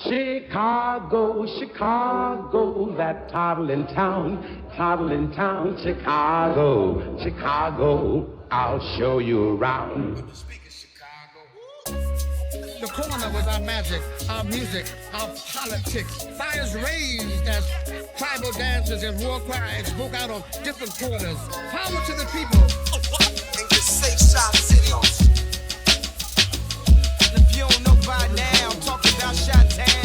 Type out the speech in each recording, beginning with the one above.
Chicago, Chicago, that toddling town, Chicago, Chicago, I'll show you around. The corner was our magic, our music, our politics. Fires raised as tribal dances and war cries broke out of different corners. Power to the people. And just say Shop City. If you don't know by now, I'm talking about Chi-Town.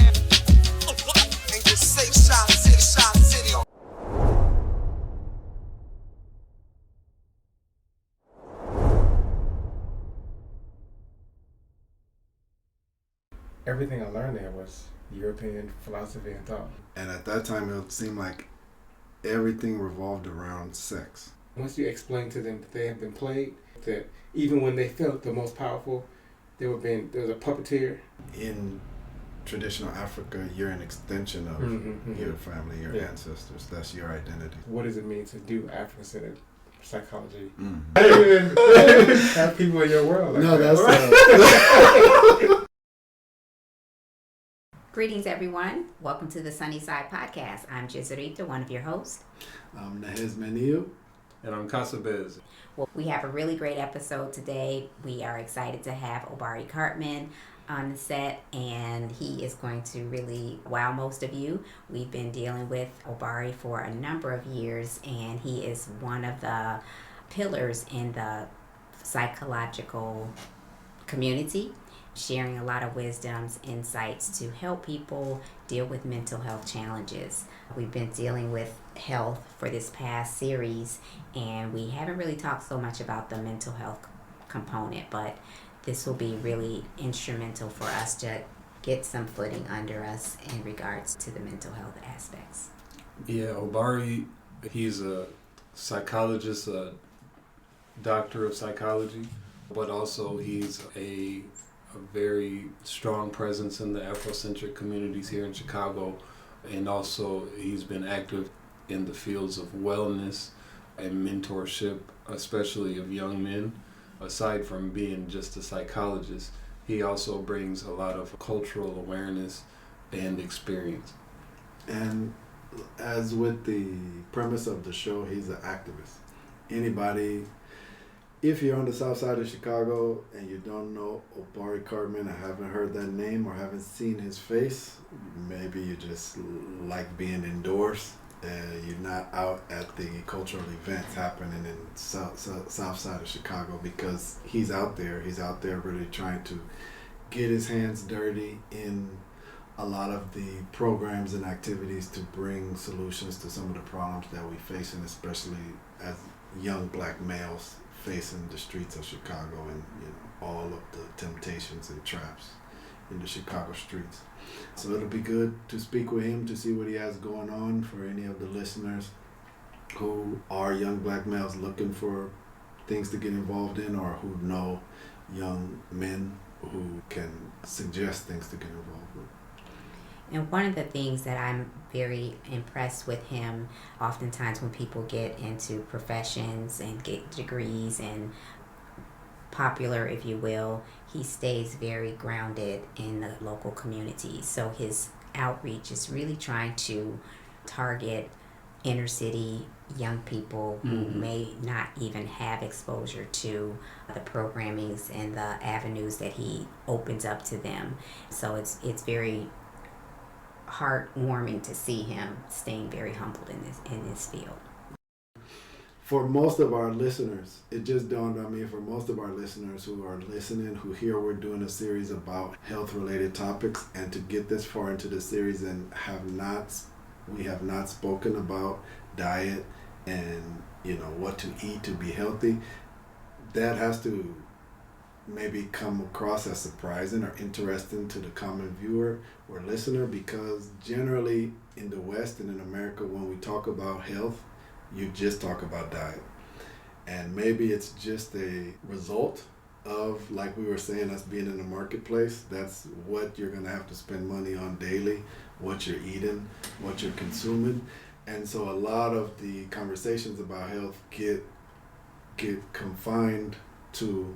And just say Shop City, Shop City. Everything I learned there was European philosophy and thought. And at that time, it seemed like everything revolved around sex. Once you explain to them that they have been played, that even when they felt the most powerful, there was a puppeteer. In traditional Africa, you're an extension of your family, your ancestors. That's your identity. What does it mean to do Afrocentric psychology? Mm. I didn't even have people in your world like No, that. that's Greetings, everyone. Welcome to the Sunnyside podcast. I'm Giziribtah, one of your hosts. I'm Nehez, Meniooh. And I'm Kasabez. Well, we have a really great episode today. We are excited to have Obari Cartman on the set, and he is going to really wow most of you. We've been dealing with Obari for a number of years, and he is one of the pillars in the psychological community, sharing a lot of wisdoms, insights to help people deal with mental health challenges. We've been dealing with health for this past series, and we haven't really talked so much about the mental health component, but this will be really instrumental for us to get some footing under us in regards to the mental health aspects. Yeah, Obari, he's a psychologist, a doctor of psychology, but also he's a very strong presence in the Afrocentric communities here in Chicago, and also he's been active in the fields of wellness and mentorship, especially of young men. Aside from being just a psychologist, he also brings a lot of cultural awareness and experience. And as with the premise of the show, he's an activist. Anybody, if you're on the south side of Chicago and you don't know Obari Cartman, or haven't heard that name or haven't seen his face, maybe you just like being indoors and you're not out at the cultural events happening in south side of Chicago, because he's out there really trying to get his hands dirty in a lot of the programs and activities to bring solutions to some of the problems that we face, and especially as young black males facing the streets of Chicago, and all of the temptations and traps in the Chicago streets. So it'll be good to speak with him to see what he has going on for any of the listeners who are young black males looking for things to get involved in, or who know young men who can suggest things to get involved with. And one of the things that I'm very impressed with him, oftentimes when people get into professions and get degrees and popular, if you will, he stays very grounded in the local community. So his outreach is really trying to target inner city young people who may not even have exposure to the programmings and the avenues that he opens up to them. So it's very heartwarming to see him staying very humbled in this field. For most of our listeners, it just dawned on me, for most of our listeners who are listening, who hear we're doing a series about health-related topics, and to get this far into the series and we have not spoken about diet and what to eat to be healthy, that has to maybe come across as surprising or interesting to the common viewer or listener, because generally in the West and in America, when we talk about health, you just talk about diet. And maybe it's just a result of, like we were saying, us being in the marketplace. That's what you're going to have to spend money on daily, what you're eating, what you're consuming. And so a lot of the conversations about health get confined to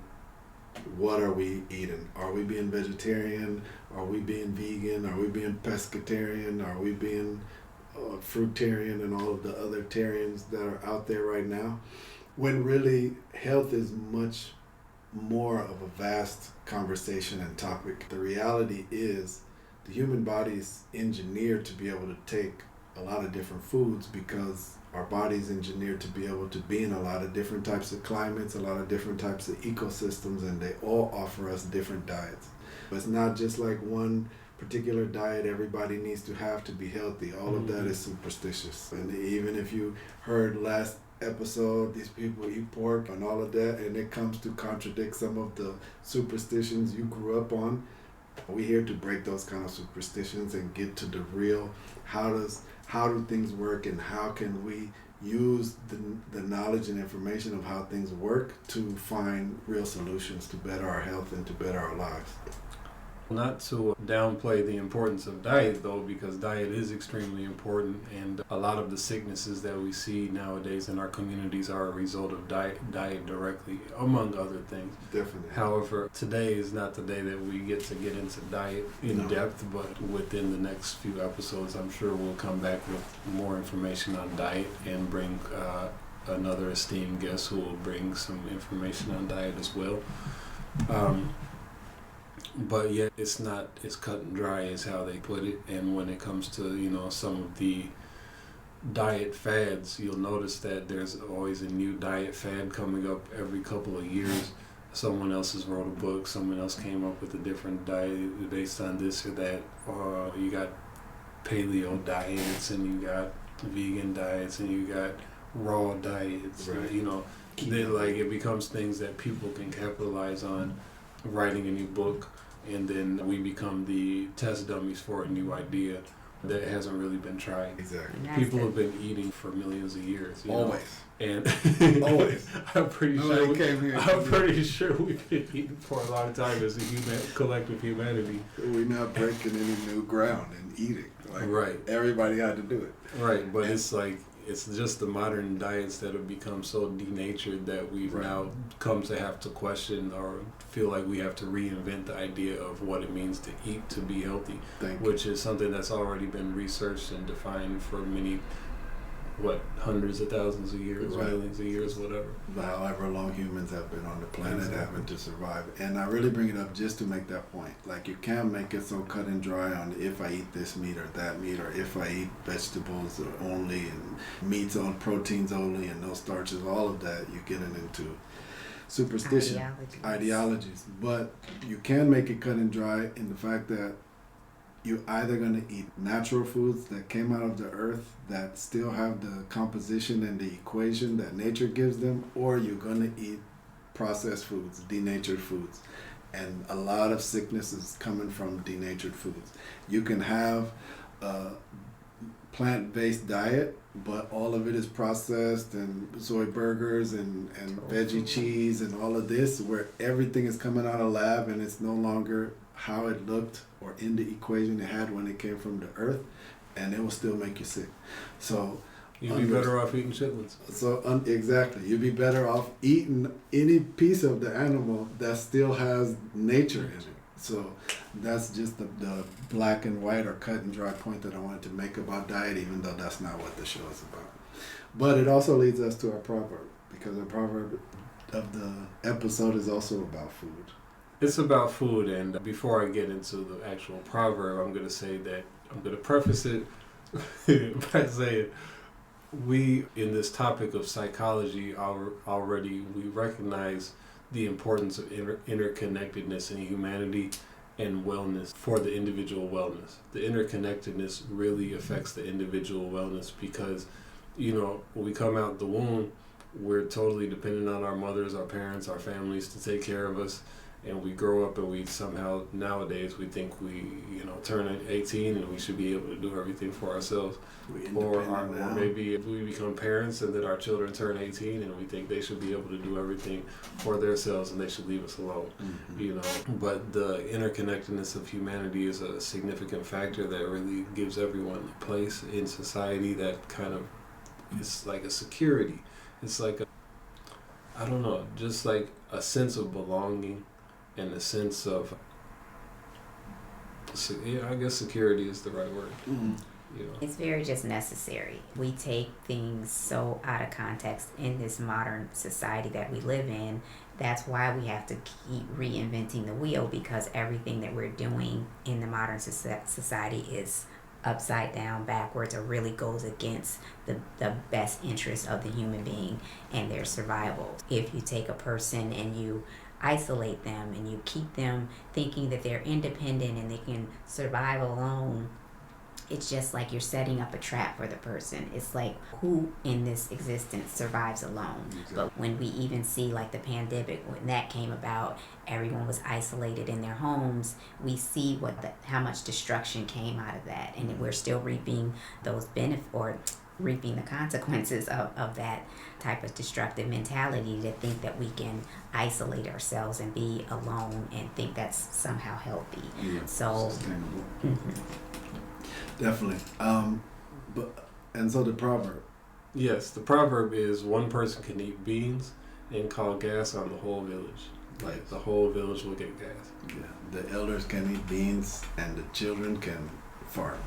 what are we eating? Are we being vegetarian? Are we being vegan? Are we being pescatarian? Are we being fruitarian and all of the other tarians that are out there right now? When really health is much more of a vast conversation and topic. The reality is the human body is engineered to be able to take a lot of different foods because our body's engineered to be able to be in a lot of different types of climates, a lot of different types of ecosystems, and they all offer us different diets. It's not just like one particular diet everybody needs to have to be healthy. All of that is superstitious. And even if you heard last episode, these people eat pork and all of that, and it comes to contradict some of the superstitions you grew up on, we're here to break those kind of superstitions and get to the real, how do things work, and how can we use the knowledge and information of how things work to find real solutions to better our health and to better our lives. Not to downplay the importance of diet, though, because diet is extremely important, and a lot of the sicknesses that we see nowadays in our communities are a result of diet directly, among other things. Definitely. However, today is not the day that we get into diet in depth, but within the next few episodes, I'm sure we'll come back with more information on diet and bring another esteemed guest who will bring some information on diet as well. But yet it's not as cut and dry as how they put it. And when it comes to, some of the diet fads, you'll notice that there's always a new diet fad coming up every couple of years. Someone else has wrote a book, someone else came up with a different diet based on this or that. You got paleo diets, and you got vegan diets, and you got raw diets. Right. It becomes things that people can capitalize on, writing a new book, and then we become the test dummies for a new idea that hasn't really been tried. Exactly. People have been eating for millions of years. Always. And always. I'm pretty sure we've been eating for a long time as a collective humanity. We're not breaking any new ground in eating. Right. Everybody had to do it. Right, but it's just the modern diets that have become so denatured that we've now come to have to question or feel like we have to reinvent the idea of what it means to eat to be healthy, which is something that's already been researched and defined for many, hundreds of thousands of years, millions of years, whatever. However long humans have been on the planet having to survive. And I really bring it up just to make that point. Like, you can't make it so cut and dry on if I eat this meat or that meat, or if I eat vegetables only and meats on proteins only and no starches, all of that, you're getting into superstition, ideologies. But you can make it cut and dry in the fact that you're either going to eat natural foods that came out of the earth that still have the composition and the equation that nature gives them, or you're going to eat processed foods, denatured foods. And a lot of sickness is coming from denatured foods. You can have a plant-based diet, but all of it is processed, and soy burgers and veggie cheese and all of this, where everything is coming out of lab and it's no longer how it looked or in the equation it had when it came from the earth, and it will still make you sick. So you'd be better off eating chitlins. So exactly, you'd be better off eating any piece of the animal that still has nature in it. So that's just the black and white or cut and dry point that I wanted to make about diet, even though that's not what the show is about. But it also leads us to our proverb, because our proverb of the episode is also about food. It's about food, and before I get into the actual proverb, I'm going to preface it by saying we, in this topic of psychology, already we recognize the importance of interconnectedness in humanity and wellness for the individual wellness. The interconnectedness really affects the individual wellness because, when we come out the womb, we're totally dependent on our mothers, our parents, our families to take care of us. And we grow up and we somehow, nowadays, we think we, turn 18 and we should be able to do everything for ourselves. Or maybe if we become parents and then our children turn 18 and we think they should be able to do everything for themselves and they should leave us alone. But the interconnectedness of humanity is a significant factor that really gives everyone a place in society that kind of is like a security. It's like just like a sense of belonging. and a sense of, I guess security is the right word. Mm-hmm. You know. It's very just necessary. We take things so out of context in this modern society that we live in. That's why we have to keep reinventing the wheel, because everything that we're doing in the modern society is upside down, backwards, or really goes against the best interest of the human being and their survival. If you take a person and you isolate them and you keep them thinking that they're independent and they can survive alone, it's just like you're setting up a trap for the person. It's like, who in this existence survives alone? Exactly. But when we even see like the pandemic, when that came about, everyone was isolated in their homes. We see how much destruction came out of that, and we're still reaping those reaping the consequences of that type of destructive mentality, to think that we can isolate ourselves and be alone and think that's somehow healthy. Yeah, so sustainable. Mm-hmm. Definitely. And so the proverb. Yes, the proverb is, one person can eat beans and call gas on the whole village. Like, the whole village will get gas. Yeah, the elders can eat beans and the children can fart.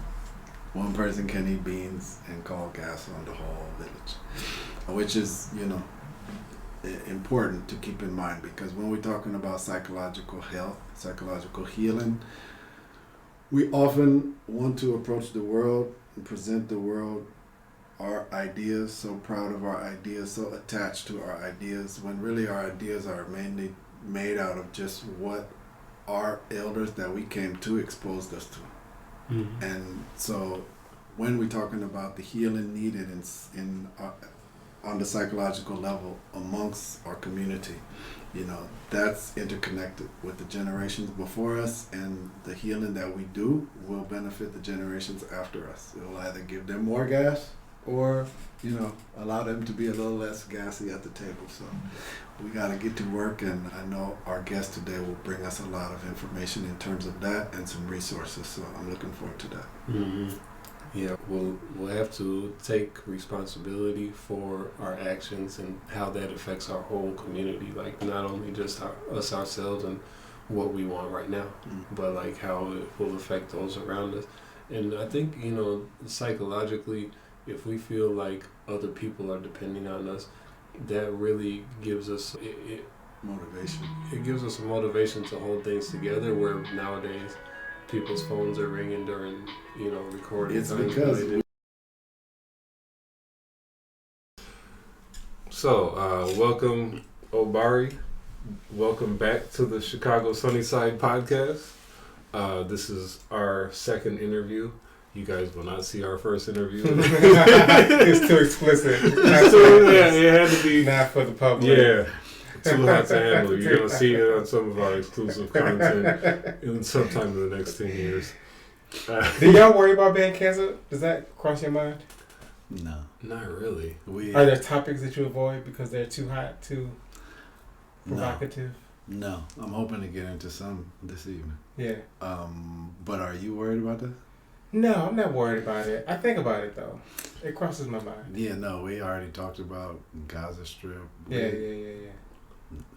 One person can eat beans and call gas on the whole village, which is, important to keep in mind, because when we're talking about psychological health, psychological healing, we often want to approach the world and present the world our ideas, so proud of our ideas, so attached to our ideas, when really our ideas are mainly made out of just what our elders that we came to exposed us to. Mm-hmm. And so when we're talking about the healing needed on the psychological level amongst our community, that's interconnected with the generations before us, and the healing that we do will benefit the generations after us. It will either give them more gas or, allow them to be a little less gassy at the table. So we got to get to work, and I know our guest today will bring us a lot of information in terms of that and some resources. So I'm looking forward to that. Mm-hmm. Yeah, we'll have to take responsibility for our actions and how that affects our whole community. Like, not only just us ourselves and what we want right now, but like how it will affect those around us. And I think, psychologically, if we feel like other people are depending on us, that really gives us motivation. It gives us a motivation to hold things together, where nowadays people's phones are ringing during, recording. It's because welcome, Obari. Welcome back to the Chicago Sunnyside podcast. This is our second interview. You guys will not see our first interview. It's too explicit. It had to be not for the public. Yeah. Too hot to handle. You're going to see it on some of our exclusive content in sometime in the next 10 years. Do y'all worry about being canceled? Does that cross your mind? No. Not really. Are there topics that you avoid because they're too hot, too provocative? No. I'm hoping to get into some this evening. Yeah. But are you worried about this? No, I'm not worried about it. I think about it, though. It crosses my mind. Yeah, no, we already talked about Gaza Strip. Yeah.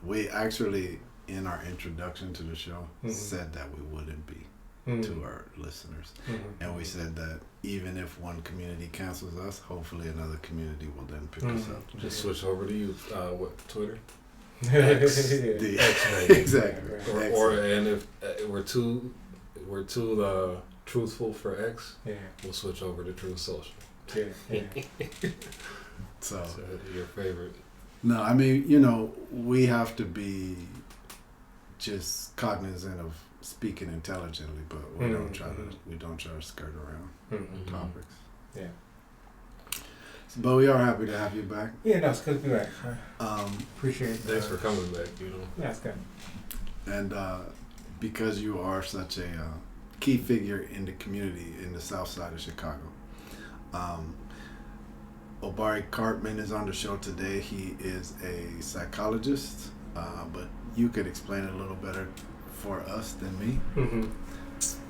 We actually, in our introduction to the show, said that we wouldn't be to our listeners. And we said that even if one community cancels us, hopefully another community will then pick us up. Just switch over to you. Twitter? X. Exactly. And if we're too truthful for X, we'll switch over to Truth Social. Yeah. So your favorite? No, I mean, we have to be just cognizant of speaking intelligently, but we don't try to skirt around topics. Yeah. But we are happy to have you back. Yeah, no, it's good to be back. Appreciate it. Thanks for coming back. Yeah, it's good. And because you are such a key figure in the community in the South Side of Chicago. Obari Cartman is on the show today. He is a psychologist, but you could explain it a little better for us than me.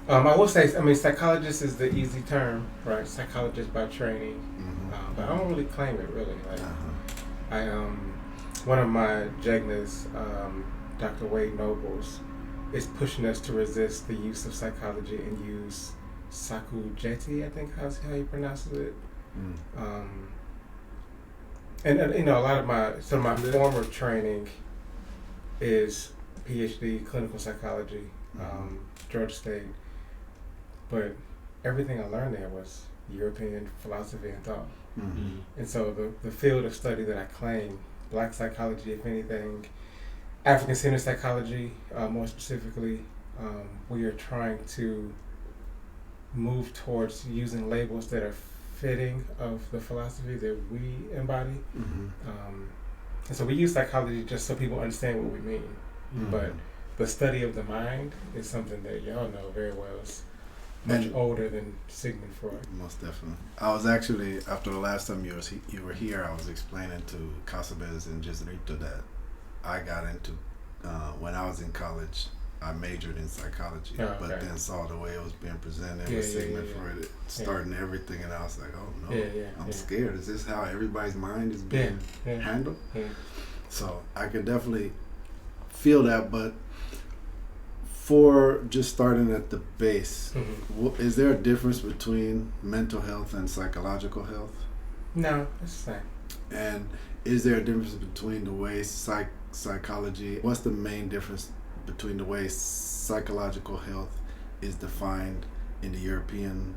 I will say, psychologist is the easy term, right? Psychologist by training, but I don't really claim it, really. Like, one of my jegnas, Dr. Wade Nobles, is pushing us to resist the use of psychology and use Sakhu, I think how's how you pronounce it. And you know, a lot of my former training is PhD clinical psychology, Georgia State, but everything I learned there was European philosophy and thought. And so the field of study that I claim, Black psychology, if anything, African-centered psychology, more specifically, we are trying to move towards using labels that are fitting of the philosophy that we embody. And so we use psychology just so people understand what we mean. But the study of the mind is something that y'all know very well. It's much older than Sigmund Freud. Most definitely. I was actually, after the last time you were here, I was explaining to Kasabez and Giziribtah that I got into, when I was in college, I majored in psychology, but then saw the way it was being presented with Sigmund Freud starting everything, and I was like, oh no, I'm scared. Is this how everybody's mind is being handled? So I could definitely feel that, but for just starting at the base, is there a difference between mental health and psychological health? No, it's the same. And is there a difference between the way psychology, what's the main difference between the way psychological health is defined in the European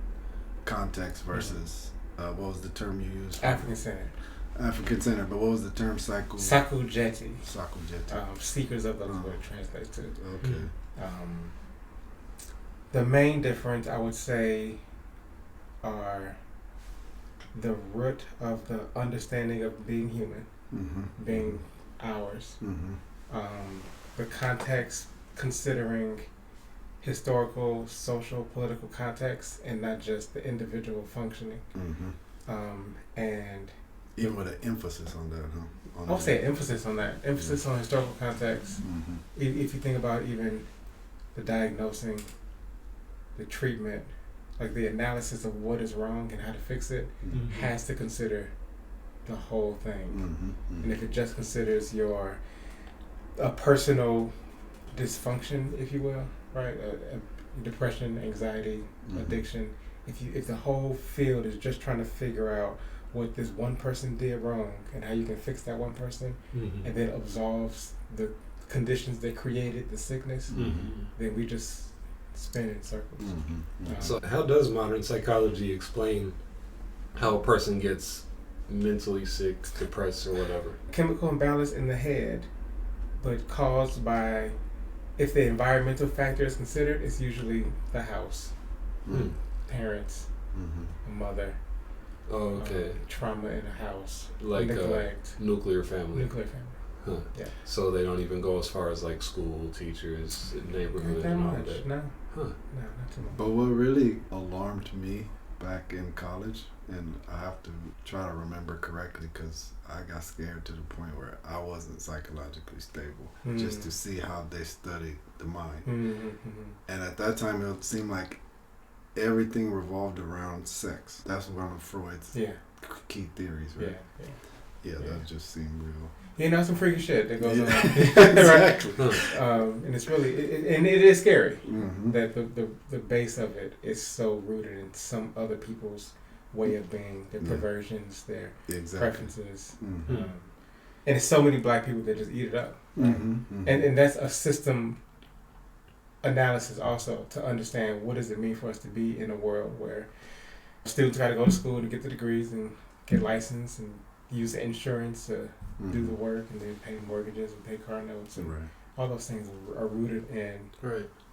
context versus, what was the term you used? African-centered. African-centered, but what was the term? Sakhu Jeti. Seekers of those what it translates to. Okay. The main difference, I would say, are the root of the understanding of being human, being ours. The context, considering historical, social, political context, and not just the individual functioning. And even with an emphasis on that, huh? I'll say emphasis on that. Emphasis on historical context. If you think about even the diagnosing, the treatment, like the analysis of what is wrong and how to fix it, has to consider the whole thing. And if it just considers a personal dysfunction, if you will, right? Depression, anxiety, addiction. If the whole field is just trying to figure out what this one person did wrong and how you can fix that one person, and then absolves the conditions that created the sickness, then we just spin in circles. So how does modern psychology explain how a person gets mentally sick, depressed, or whatever? Chemical imbalance in the head, but caused by, if the environmental factor is considered, it's usually the house, parents, a mother. Trauma in a house, like neglect, nuclear family. Huh. Yeah. So they don't even go as far as like school, teachers, neighborhood, not and all much. that. No. Huh. No, not too much. But what really alarmed me back in college, and I have to try to remember correctly because I got scared to the point where I wasn't psychologically stable, just to see how they study the mind. And at that time, it seemed like everything revolved around sex. That's one of Freud's key theories, right? That just seemed real. You know, some freaky shit that goes on. Exactly. And it's really, it is scary that the base of it is so rooted in some other people's way of being, their perversions, their preferences. And it's so many black people that just eat it up. Right? And that's a system analysis also to understand what does it mean for us to be in a world where students got to go to school to get the degrees and get licensed and use the insurance to do the work and then pay mortgages and pay car notes and all those things are rooted in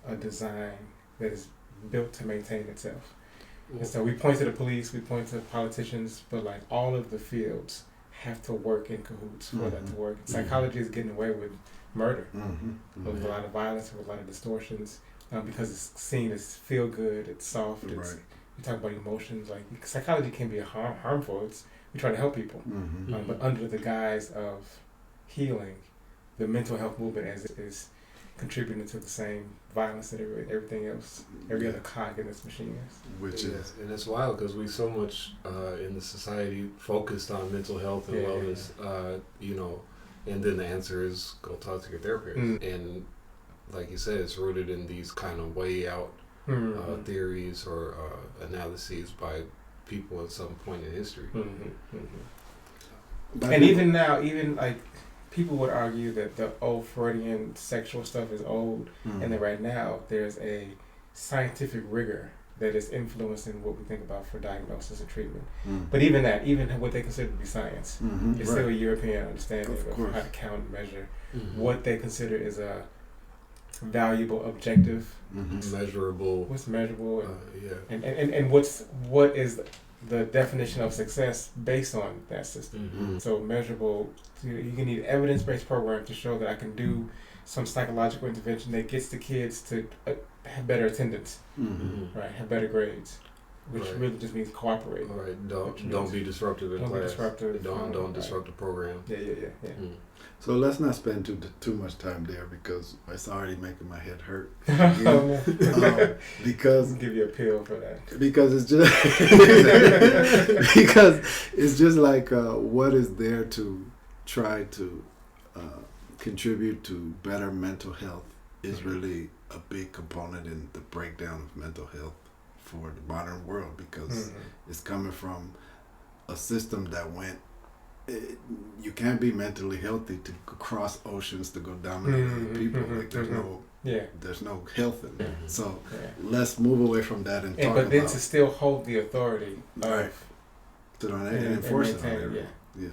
a design that is built to maintain itself. And so we point to the police, we point to politicians, but like all of the fields have to work in cahoots for that to work. Psychology is getting away with murder, with a lot of violence, with a lot of distortions, because it's seen as feel good, it's soft, we talk about emotions, like psychology can be harmful, we try to help people, but under the guise of healing, the mental health movement is contributing to the same violence that everything else, every other cog in this machine is. Which is, and it's wild because we so much in the society focused on mental health and wellness, you know, and then the answer is go talk to your therapist. And like you said, it's rooted in these kind of way out theories or analyses by people at some point in history. And even now, even like people would argue that the old Freudian sexual stuff is old, and then right now there's a scientific rigor that is influencing what we think about for diagnosis and treatment. But even that, even what they consider to be science, it's still a European understanding of how to count and measure what they consider is a valuable, objective, measurable. What's measurable, and what is the definition of success based on that system. So measurable, you can need evidence-based program to show that I can do some psychological intervention that gets the kids to have better attendance, right? Have better grades, which really just means cooperate. Right. Don't be disruptive in class. Be disruptive. Don't disrupt the program. Yeah. So let's not spend too much time there because it's already making my head hurt. Because I'll give you a pill for that. Because it's just like what is there to try to contribute to better mental health is really a big component in the breakdown of mental health for the modern world, because it's coming from a system that went. You can't be mentally healthy to cross oceans to go dominate other people. Like there's no health in there. So let's move away from that and talk but then about to still hold the authority to enforce it. Yeah.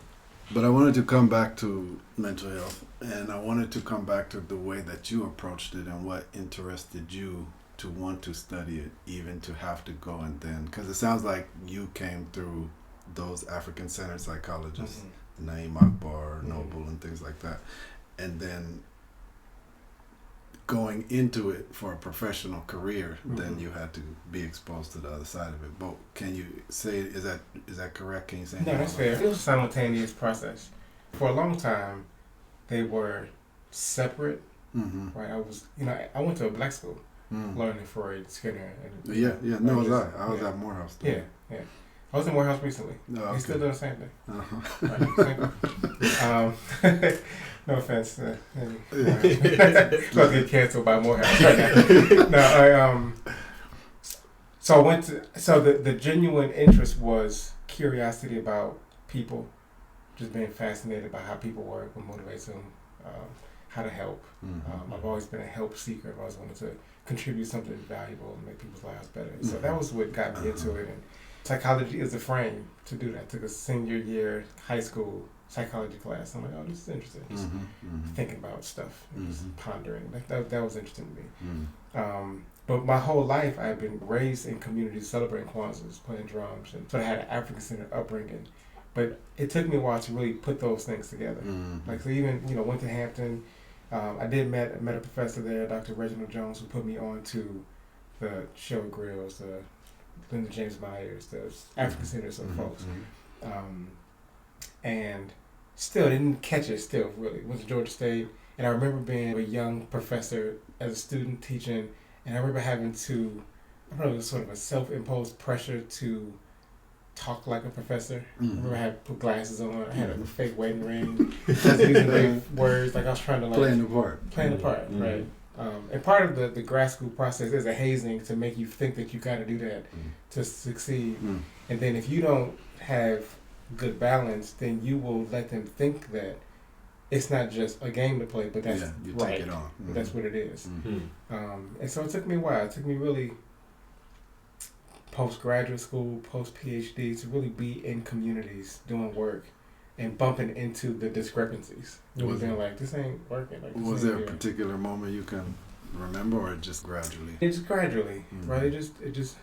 But I wanted to come back to mental health, and I wanted to come back to the way that you approached it and what interested you to want to study it, even to have to go and then, because it sounds like you came through those African-centered psychologists, Maakmaah, Noble, and things like that, and then going into it for a professional career, then you had to be exposed to the other side of it. But can you say, is that correct? Can you say? No, that's fair. It was a simultaneous process. For a long time, they were separate. Right? I went to a black school, learning Freud, Skinner, and I was at Morehouse too. Yeah. I was in Morehouse recently. Oh, okay. They still do the same thing. Right, no offense. I'll get canceled by Morehouse right now. So I went to. So the genuine interest was curiosity about people, just being fascinated by how people work, what motivates them, how to help. I've always been a help seeker. I've always wanted to contribute something valuable and make people's lives better. So that was what got me into it. And psychology is the frame to do that. I took a senior year high school psychology class. I'm like, oh, this is interesting. Just thinking about stuff, and just pondering. That was interesting to me. But my whole life, I've been raised in communities celebrating Kwanzaa, playing drums, and so I had an African-centered upbringing. But it took me a while to really put those things together. Like, so even, went to Hampton. I met a professor there, Dr. Reginald Jones, who put me on to the Sherwood Grills, the Linda James Myers, the African-centered folks. And still didn't catch it still, really. Went to Georgia State, and I remember being a young professor as a student teaching, and I remember having to, it was sort of a self-imposed pressure to talk like a professor. I remember I had to put glasses on, I had a fake wedding ring, I was using big words, like I was trying to playing the part, right? And part of the grad school process is a hazing to make you think that you got to do that to succeed. And then if you don't have good balance, then you will let them think that it's not just a game to play, but that's you right. Take it on. That's what it is. And so it took me a while. It took me really post-graduate school, post-PhD to really be in communities doing work and bumping into the discrepancies. Being like, this ain't working. Like, was there a particular moment you can remember, or just gradually? It's gradually, right? It just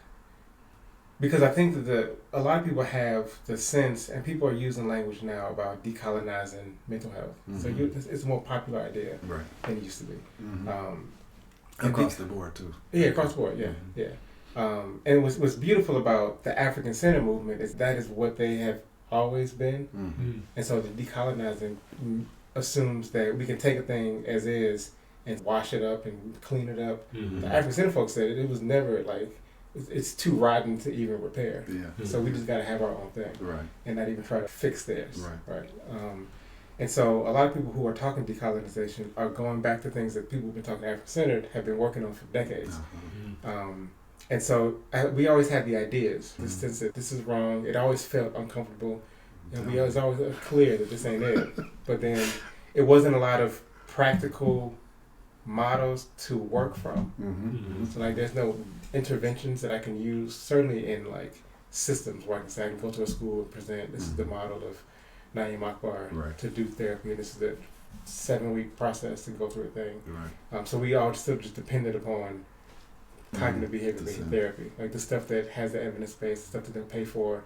because I think that a lot of people have the sense, and people are using language now about decolonizing mental health. So it's a more popular idea than it used to be. Across the board too. Yeah, across the board. Yeah. And what's beautiful about the African Center movement is that is what they have always been. And so the decolonizing assumes that we can take a thing as is and wash it up and clean it up. The African Center folks said it was never like, it's too rotten to even repair. So we just got to have our own thing. And not even try to fix theirs. Right. And so a lot of people who are talking decolonization are going back to things that people who've been talking Afro-centered have been working on for decades. And so we always had the ideas, the sense that this is wrong. It always felt uncomfortable. And we was always clear that this ain't it. But then it wasn't a lot of practical models to work from. So like there's no interventions that I can use, certainly in like systems where I can say I can go to a school and present, this is the model of Maakmaah to do therapy, and this is the 7-week process to go through a thing. So we all still just depended upon cognitive behavior-based therapy, like the stuff that has the evidence base, the stuff that they'll pay for.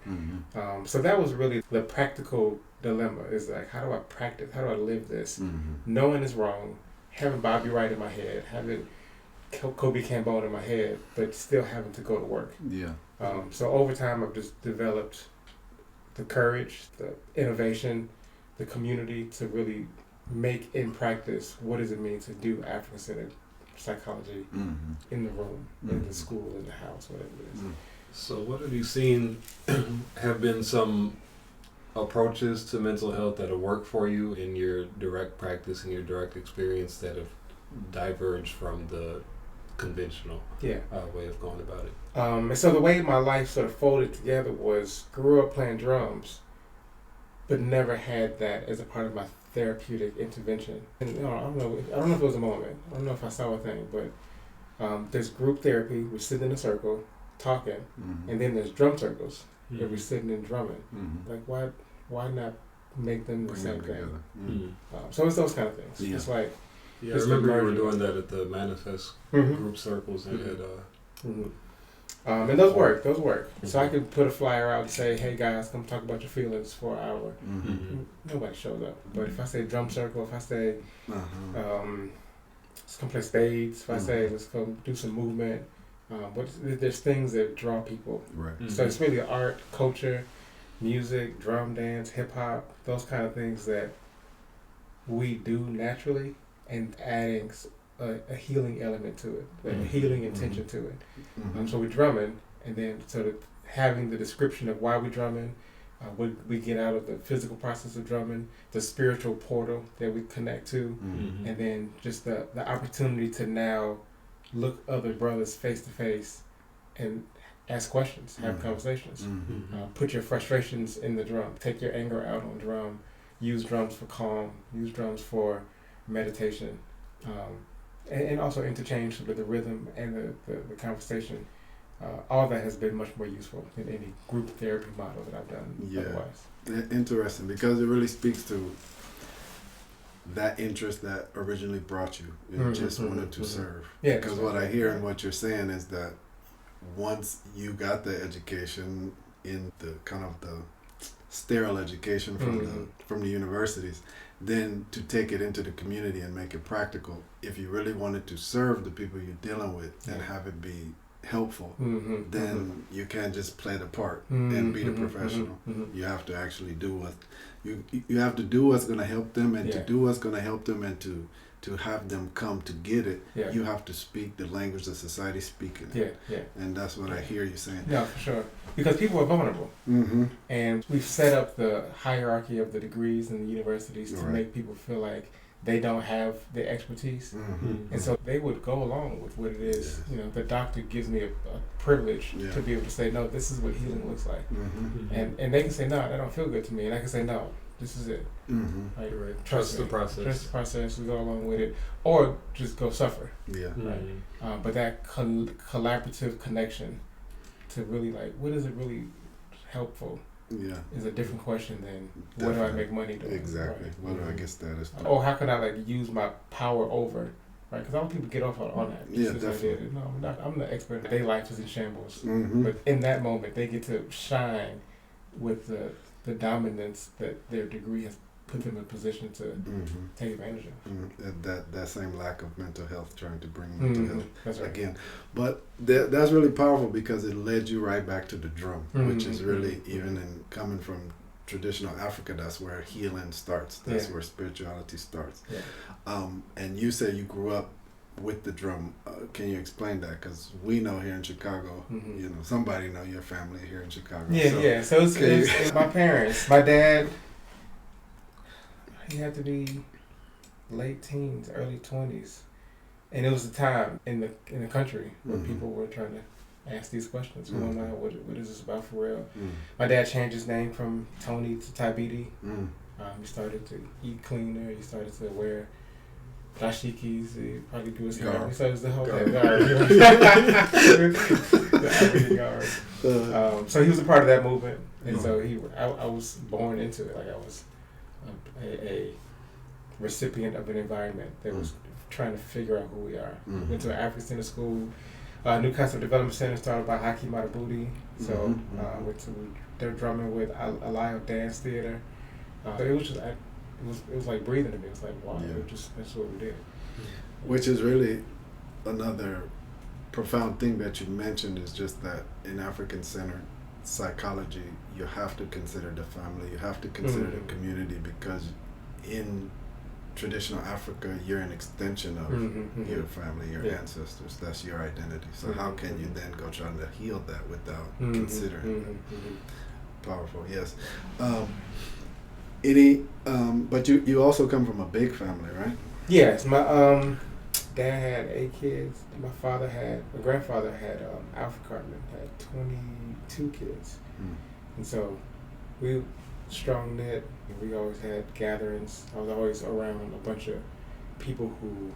So that was really the practical dilemma, is like, how do I practice, how do I live this, knowing it's wrong, having Bobby Wright in my head, having Kobe Cambone in my head, but still having to go to work. So over time I've just developed the courage, the innovation, the community to really make in practice what does it mean to do African-centered psychology in the room, in the school, in the house, whatever it is. So what have you seen have been some approaches to mental health that have worked for you in your direct practice and your direct experience that have diverged from the conventional way of going about it? And so the way my life sort of folded together was, grew up playing drums, but never had that as a part of my therapeutic intervention. And I don't know if it was a moment. I don't know if I saw a thing, but there's group therapy. We're sitting in a circle talking, and then there's drum circles where we're sitting and drumming. Like why not make them the same thing? So it's those kind of things. It's like I remember you were doing that at the Manifest group circles and and those work. So I could put a flyer out and say, hey guys, come talk about your feelings for an hour. Nobody shows up. But if I say drum circle, if I say let's come play spades, if I say let's go do some movement, but there's things that draw people. So it's really art, culture, music, drum, dance, hip hop, those kind of things that we do naturally, and adding a healing element to it, a healing intention to it. So we're drumming, and then sort of having the description of why we're drumming, what we get out of the physical process of drumming, the spiritual portal that we connect to, and then just the opportunity to now look other brothers face to face and ask questions, have conversations, put your frustrations in the drum, take your anger out on drum, use drums for calm, use drums for meditation, and also interchange with the rhythm and the conversation. All that has been much more useful than any group therapy model that I've done otherwise. Interesting, because it really speaks to that interest that originally brought you. You just wanted to serve. Because what I hear and what you're saying is that once you got the education in the kind of the sterile education from the universities, then to take it into the community and make it practical. If you really wanted to serve the people you're dealing with and have it be helpful, then you can't just play the part and be the professional. You have to actually do what you have to do what's going to help them, and to do what's going to help them, and to have them come to get it, you have to speak the language that society's speaking. And that's what I hear you saying. Yeah, for sure. Because people are vulnerable. And we've set up the hierarchy of the degrees in the universities to make people feel like they don't have the expertise. And so they would go along with what it is. You know, the doctor gives me a privilege to be able to say, no, this is what healing looks like. And they can say, no, that don't feel good to me. And I can say, no, this is it. Trust the process. Trust the process. We go along with it, or just go suffer. But that collaborative connection to really like, what is it really helpful? Is a different question than what do I make money doing? Exactly. What do I get status? Or how can I like use my power over? Right? Because a lot of people get off on that. Definitely. No, I'm the expert. Their life is in shambles. But in that moment, they get to shine with the dominance that their degree has put them in a position to take advantage of. That same lack of mental health, trying to bring mental health again. But that's really powerful, because it led you right back to the drum, which is really, even in coming from traditional Africa, that's where healing starts. That's where spirituality starts. And you said you grew up with the drum. Can you explain that? Because we know here in Chicago, you know, somebody know your family here in Chicago. So it's my parents. My dad, he had to be late teens, early 20s. And it was a time in the country where people were trying to ask these questions. Who am I? What is this about for real? My dad changed his name from Tony to Tabidi. He started to eat cleaner. He started to wear dashikis. He probably grew his hair. He started the whole thing. The African guard. So he was a part of that movement. And so I was born into it. Like I was a recipient of an environment that was trying to figure out who we are. Went to an African Center school. Ankhkasta Development Center started by Haki Madabudi. So went to their drumming with Alayo Dance Theater. So it was just it was like breathing to me. It was like wow, that's what we did. Which is really another profound thing that you mentioned is just that in African-centered psychology, you have to consider the family, you have to consider the community, because in traditional Africa, you're an extension of your family, your ancestors. That's your identity. So how can you then go trying to heal that without considering it? Powerful, yes. But you also come from a big family, right? Yes, my dad had 8 kids. My grandfather had Alfred Cartman had 22 kids, and so we strong knit. We always had gatherings. I was always around a bunch of people who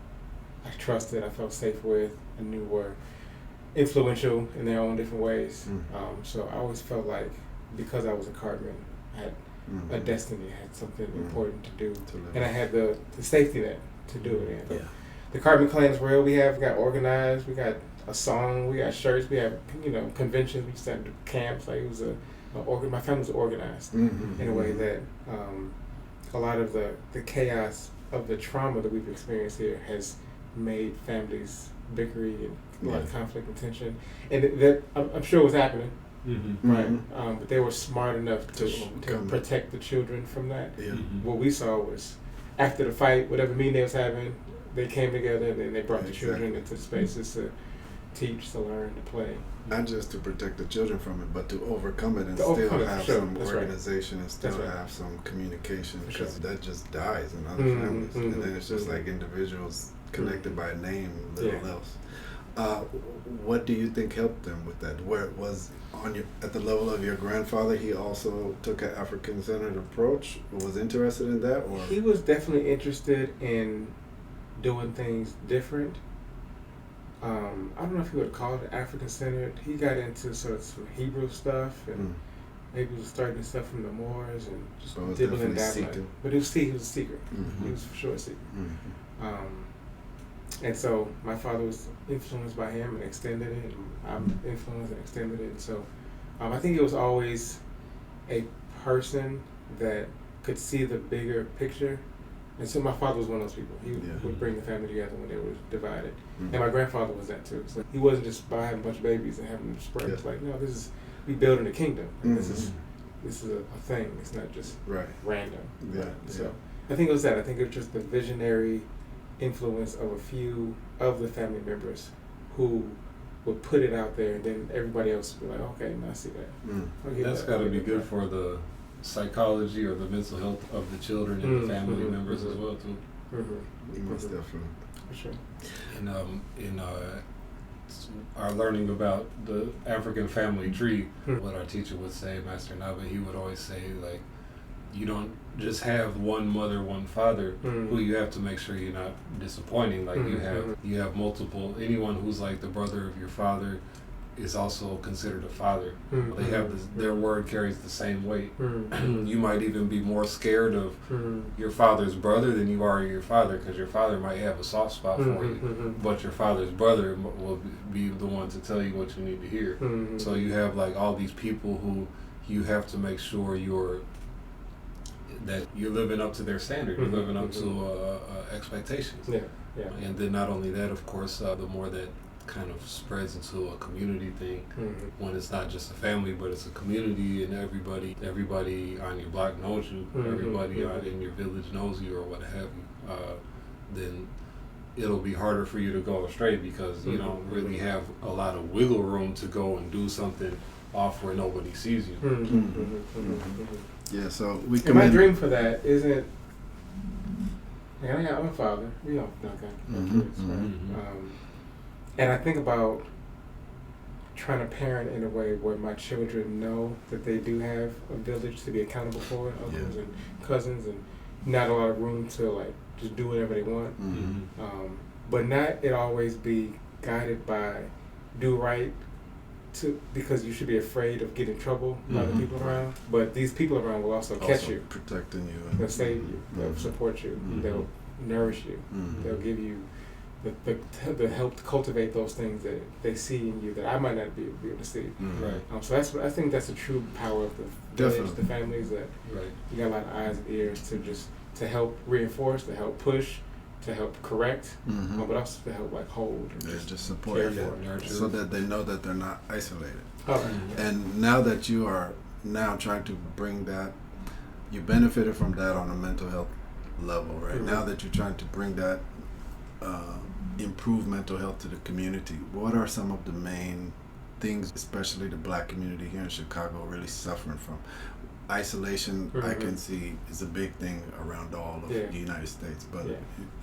I trusted, I felt safe with, and knew were influential in their own different ways. So I always felt like because I was a Cartman, I had a destiny, I had something important to do, and I had the safety net to do it in. The Cartman clan is real. We got organized. We got a song. We got shirts. We have conventions. We used to have camps. Like it was my family was organized in a way that a lot of the chaos of the trauma that we've experienced here has made families bickery and a lot of conflict and tension, and that I'm sure was happening. Right, but they were smart enough to protect the children from that. What we saw was after the fight, whatever meeting they was having, they came together and then they brought the children into spaces to teach, to learn, to play. Not just to protect the children from it, but to overcome it and still have some organization and still have some communication, because that just dies in other families. And then it's just like individuals connected by name, little else. What do you think helped them with that? Where it was at the level of your grandfather, he also took an African-centered approach, was interested in that? Or he was definitely interested in doing things different. I don't know if he would call it African-centered. He got into sort of some Hebrew stuff, and maybe was starting stuff from the Moors and just dibbling dabbling. But he was a seeker. He was for sure a seeker. And so my father was influenced by him and extended it, and I'm influenced and extended it. And so I think it was always a person that could see the bigger picture. And so my father was one of those people. He would bring the family together when they were divided. And my grandfather was that too. So he wasn't just by having a bunch of babies and having them spread. It's like, no, we building a kingdom. And this is a thing. It's not just random. So I think it was that. I think it was just the visionary influence of a few of the family members who would put it out there, and then everybody else would be like, okay, now I see that. That's got to be good for the psychology or the mental health of the children and the family members as well too. Most definitely. For sure. And in our learning about the African family tree, what our teacher would say, Master Nabe, he would always say, like, you don't just have one mother, one father who you have to make sure you're not disappointing. Like you have multiple. Anyone who's like the brother of your father is also considered a father. They have their word carries the same weight. You might even be more scared of your father's brother than you are your father, because your father might have a soft spot for you, but your father's brother will be the one to tell you what you need to hear. So you have like all these people who you have to make sure that you're living up to their standard, you're living up to expectations. And then not only that, of course, the more that kind of spreads into a community thing, when it's not just a family, but it's a community, and everybody on your block knows you, everybody in your village knows you, or what have you, then it'll be harder for you to go astray, because you don't really have a lot of wiggle room to go and do something off where nobody sees you. Yeah, so my dream for that isn't And I'm a father. We all got kids, right? And I think about trying to parent in a way where my children know that they do have a village to be accountable for, uncles and cousins, and not a lot of room to like just do whatever they want. But not it always be guided by do right because you should be afraid of getting in trouble by the people around. But these people around will also catch you, protecting you. They'll save you. They'll support you. They'll nourish you. They'll give you the help to cultivate those things that they see in you that I might not be able to see. Right. So I think that's the true power of the village, the families, that you got a lot of eyes and ears to help reinforce, to help push, to help correct, but also to help like hold. And just support so that they know that they're not isolated. Okay. And now that you are now trying to bring that, you benefited from that on a mental health level, right? Now that you're trying to bring that, improve mental health to the community, what are some of the main things, especially the Black community here in Chicago, really suffering from? Isolation, I can see, is a big thing around all of the United States, but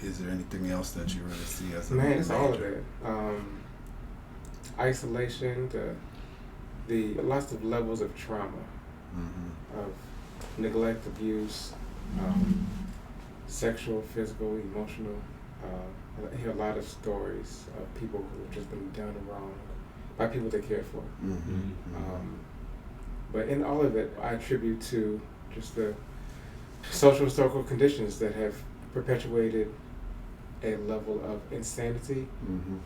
is there anything else that you really see as a it's all of it. Isolation, the lots of levels of trauma, of neglect, abuse, sexual, physical, emotional. I hear a lot of stories of people who have just been done wrong by people they care for. But in all of it, I attribute to just the social historical conditions that have perpetuated a level of insanity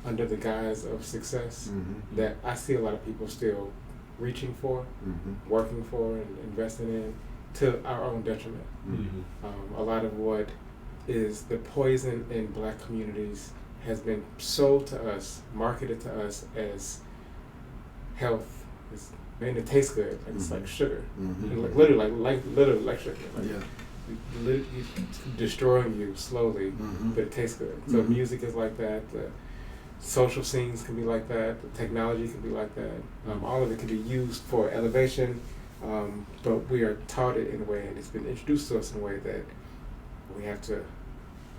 under the guise of success that I see a lot of people still reaching for, working for, and investing in to our own detriment. A lot of what is the poison in Black communities has been sold to us, marketed to us as health. And it tastes good. Like, it's like sugar. Like, literally like sugar. Like, it's destroying you slowly, but it tastes good. So music is like that. The social scenes can be like that. The technology can be like that. All of it can be used for elevation, but we are taught it in a way, and it's been introduced to us in a way that we have to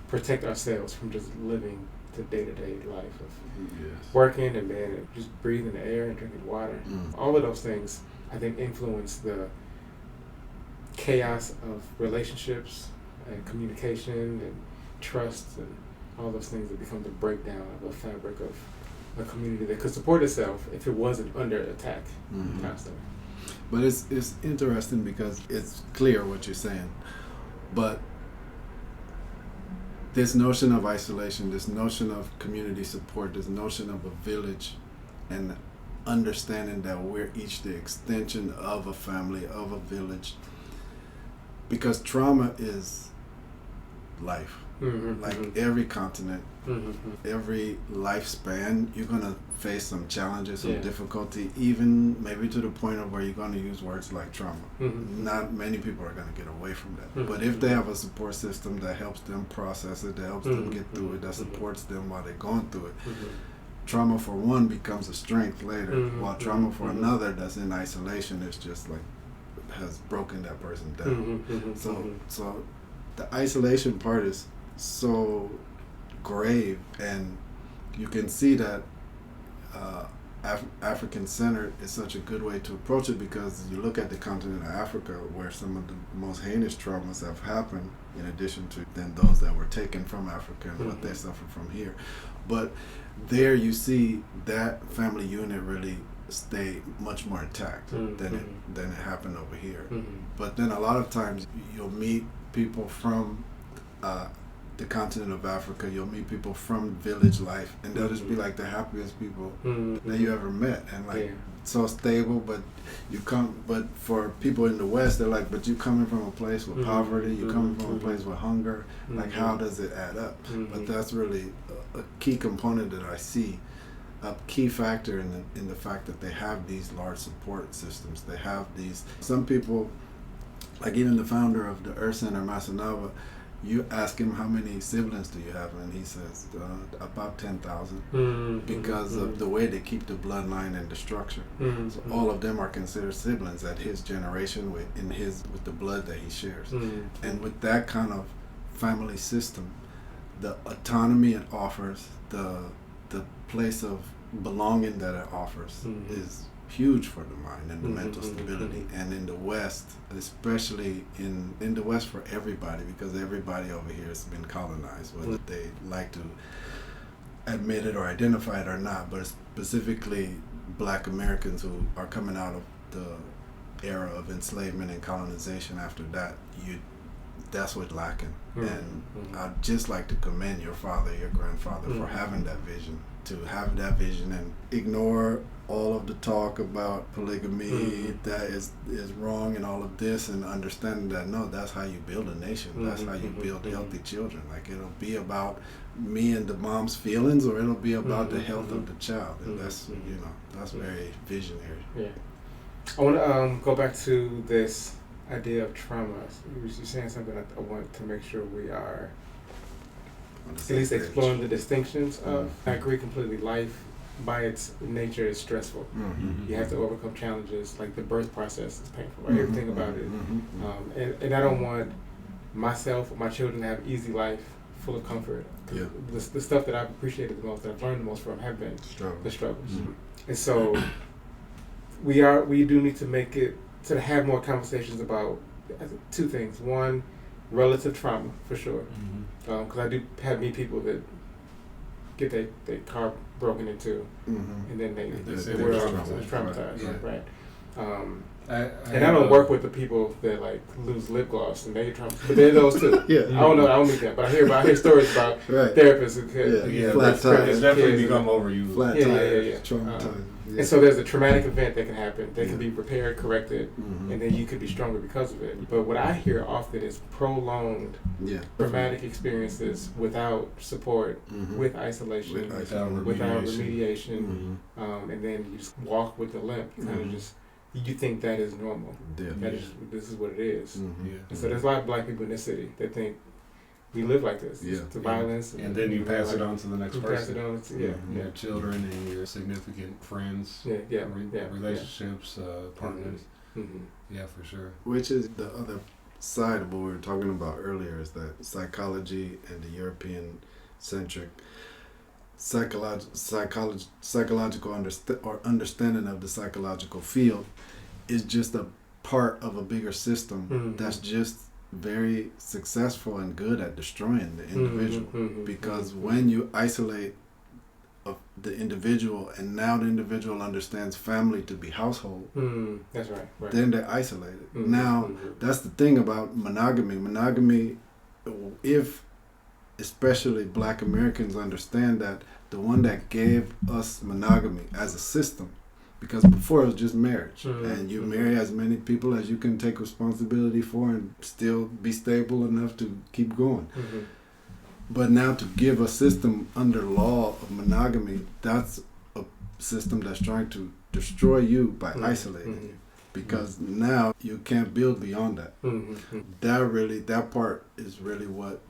protect ourselves from just living the day-to-day life of working and just breathing the air and drinking water. All of those things, I think, influence the chaos of relationships and communication and trust and all those things that become the breakdown of a fabric of a community that could support itself if it wasn't under attack constantly. But it's interesting because it's clear what you're saying, but this notion of isolation, this notion of community support, this notion of a village, and understanding that we're each the extension of a family, of a village, because trauma is life. Every continent, every lifespan, you're going to face some challenges, some difficulty, even maybe to the point of where you're going to use words like trauma. Not many people are going to get away from that. But if they have a support system that helps them process it, that helps them get through it, that supports them while they're going through it, trauma for one becomes a strength later, while trauma for another that's in isolation is just like, has broken that person down. So the isolation part is so grave, and you can see that African-centered is such a good way to approach it, because you look at the continent of Africa, where some of the most heinous traumas have happened, in addition to then those that were taken from Africa and what they suffered from here. But there you see that family unit really stay much more intact than it happened over here. But then a lot of times you'll meet people from the continent of Africa, you'll meet people from village life, and they'll just be like the happiest people that you ever met, and like so stable. But for people in the West, they're like, but you coming from a place with poverty, you coming from a place with hunger, like how does it add up? But that's really a key component that I see, a key factor in the fact that they have these large support systems. They have these, some people, like even the founder of the Earth Center, Maakmaah, you ask him how many siblings do you have, and he says about 10,000, because of the way they keep the bloodline and the structure. So all of them are considered siblings at his generation with the blood that he shares. And with that kind of family system, the autonomy it offers, the place of belonging that it offers is huge for the mind and the mental stability. And in the West, especially in the West for everybody, because everybody over here has been colonized, whether they like to admit it or identify it or not, but specifically Black Americans who are coming out of the era of enslavement and colonization. After that, that's what's lacking. And I'd just like to commend your father, your grandfather, for having that vision, to have that vision and ignore all of the talk about polygamy that is wrong and all of this, and understanding that no, that's how you build a nation. That's how you build healthy children. Like, it'll be about me and the mom's feelings, or it'll be about the health of the child. And that's, that's very visionary. Yeah. I want to go back to this idea of trauma. You're saying something I want to make sure we are at least exploring the distinctions of. I agree completely. Life, by its nature, is stressful. You have to overcome challenges. Like the birth process is painful. Right? Everything about it. And I don't want myself or my children to have an easy life, full of comfort. The stuff that I've appreciated the most, that I've learned the most from, have been the struggles. And so we do need to make it to have more conversations about two things. One, relative trauma, for sure. Because I do meet people that get their car broken into, and then they're traumatized, right? And I don't work with the people that like lose lip gloss and they traumatized, but they're those too. I don't know, I don't meet them, but I hear stories about therapists who could flat tires. It's definitely become overused. Flat tires, traumatized. And so there's a traumatic event that can happen. They can be repaired, corrected, and then you could be stronger because of it. But what I hear often is prolonged traumatic experiences without support, with isolation, without remediation, and then you just walk with a limp. You kind of just, you think that is normal. This is what it is. And so there's a lot of Black people in this city that think we live like this. To violence. And then you pass it on to the next person. Pass it on to, your children and your significant friends. Relationships, partners. Yeah, for sure. Which is the other side of what we were talking about earlier, is that psychology and the European centric psychological understanding of the psychological field is just a part of a bigger system that's just very successful and good at destroying the individual. Because when you isolate the individual, and now the individual understands family to be household, that's right. Then they're isolated. Now, that's the thing about monogamy. Monogamy, if especially Black Americans understand that, the one that gave us monogamy as a system, because before it was just marriage, and you marry as many people as you can take responsibility for and still be stable enough to keep going. But now to give a system under law of monogamy, that's a system that's trying to destroy you by isolating you, because now you can't build beyond that. That part is really what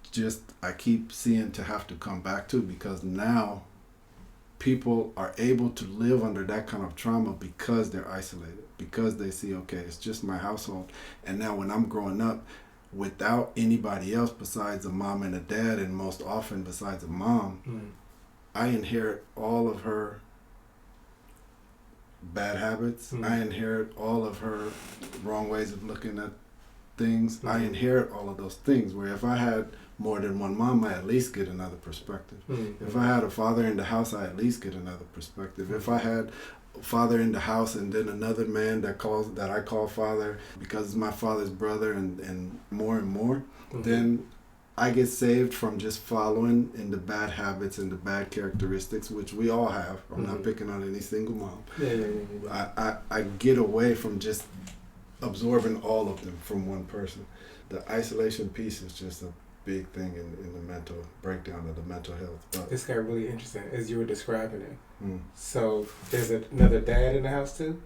just I keep seeing to have to come back to, because now people are able to live under that kind of trauma because they're isolated, because they see, okay, it's just my household. And now when I'm growing up without anybody else besides a mom and a dad, and most often besides a mom, I inherit all of her bad habits. I inherit all of her wrong ways of looking at things. I inherit all of those things, where if I had more than one mom, I at least get another perspective. If I had a father in the house, I at least get another perspective. If I had a father in the house and then another man that I call father because it's my father's brother, and more, then I get saved from just following in the bad habits and the bad characteristics, which we all have. I'm not picking on any single mom. I get away from just absorbing all of them from one person. The isolation piece is just a big thing in the mental breakdown of the mental health. But this got really interesting as you were describing it. So there's another dad in the house too?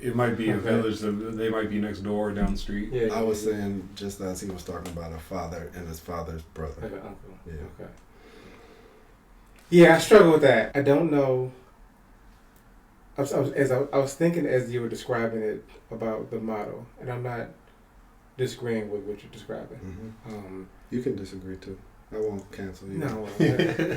It might be a village, they might be next door or down the street. I was saying, just as he was talking about a father and his father's brother. Like an uncle. Okay. Yeah, I struggle with that. I don't know. I was thinking as you were describing it about the model, and I'm not disagreeing with what you're describing. You can disagree too. I won't cancel you. No,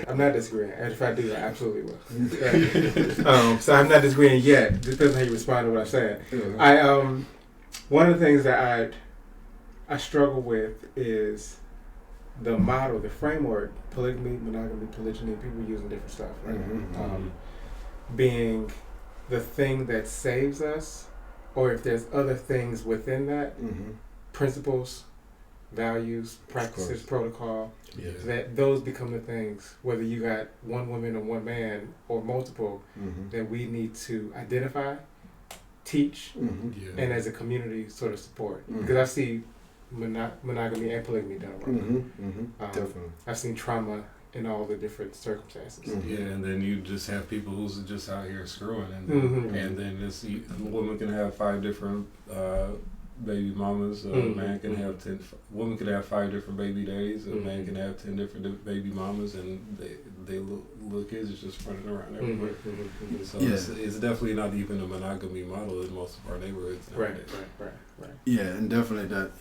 I'm not disagreeing. And if I do, I absolutely will. So I'm not disagreeing yet. It depends how you respond to what I'm saying. Yeah. One of the things that I struggle with is the model, the framework, polygamy, monogamy, polygyny, people using different stuff, right? Being the thing that saves us, or if there's other things within that, principles, values, practices, protocol, that those become the things, whether you got one woman or one man or multiple, that we need to identify, teach, and as a community sort of support. Because I see monogamy and polygamy done wrong. Definitely. I've seen trauma in all the different circumstances. Yeah, and then you just have people who's just out here screwing, and and then this a woman can have 5 different baby mamas. A man can have 10. Woman can have 5 different baby daddies. A man can have 10 different baby mamas, and they little kids is just running around everywhere. So it's definitely not even a monogamy model in most of our neighborhoods nowadays. Right. Yeah, and definitely that,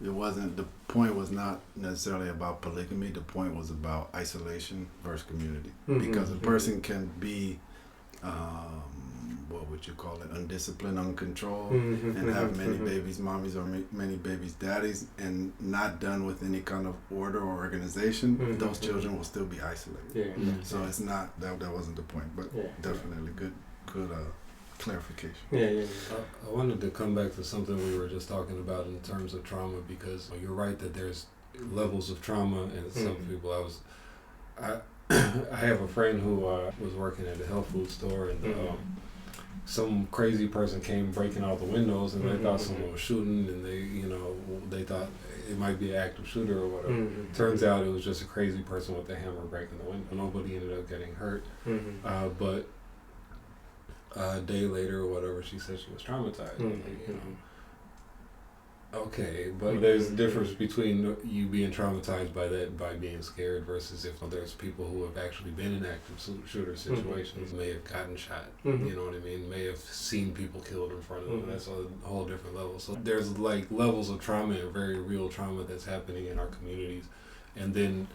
it wasn't, the point was not necessarily about polygamy. The point was about isolation versus community. Because a person can be, what would you call it, undisciplined, uncontrolled, and have many babies, mommies, or many babies, daddies, and not done with any kind of order or organization. Those children will still be isolated. So it's not, that wasn't the point, but definitely good clarification. I wanted to come back to something we were just talking about in terms of trauma, because you're right that there's levels of trauma, and some people I have a friend who was working at a health food store, and some crazy person came breaking out the windows, and they thought someone was shooting, and they thought it might be an active shooter or whatever. Turns out it was just a crazy person with a hammer breaking the window. Nobody ended up getting hurt, but a day later or whatever, she said she was traumatized. Okay, but there's a difference between you being traumatized by that, by being scared, versus if there's people who have actually been in active shooter situations, may have gotten shot, you know what I mean, may have seen people killed in front of them. That's a whole different level. So there's like levels of trauma, and very real trauma that's happening in our communities. And then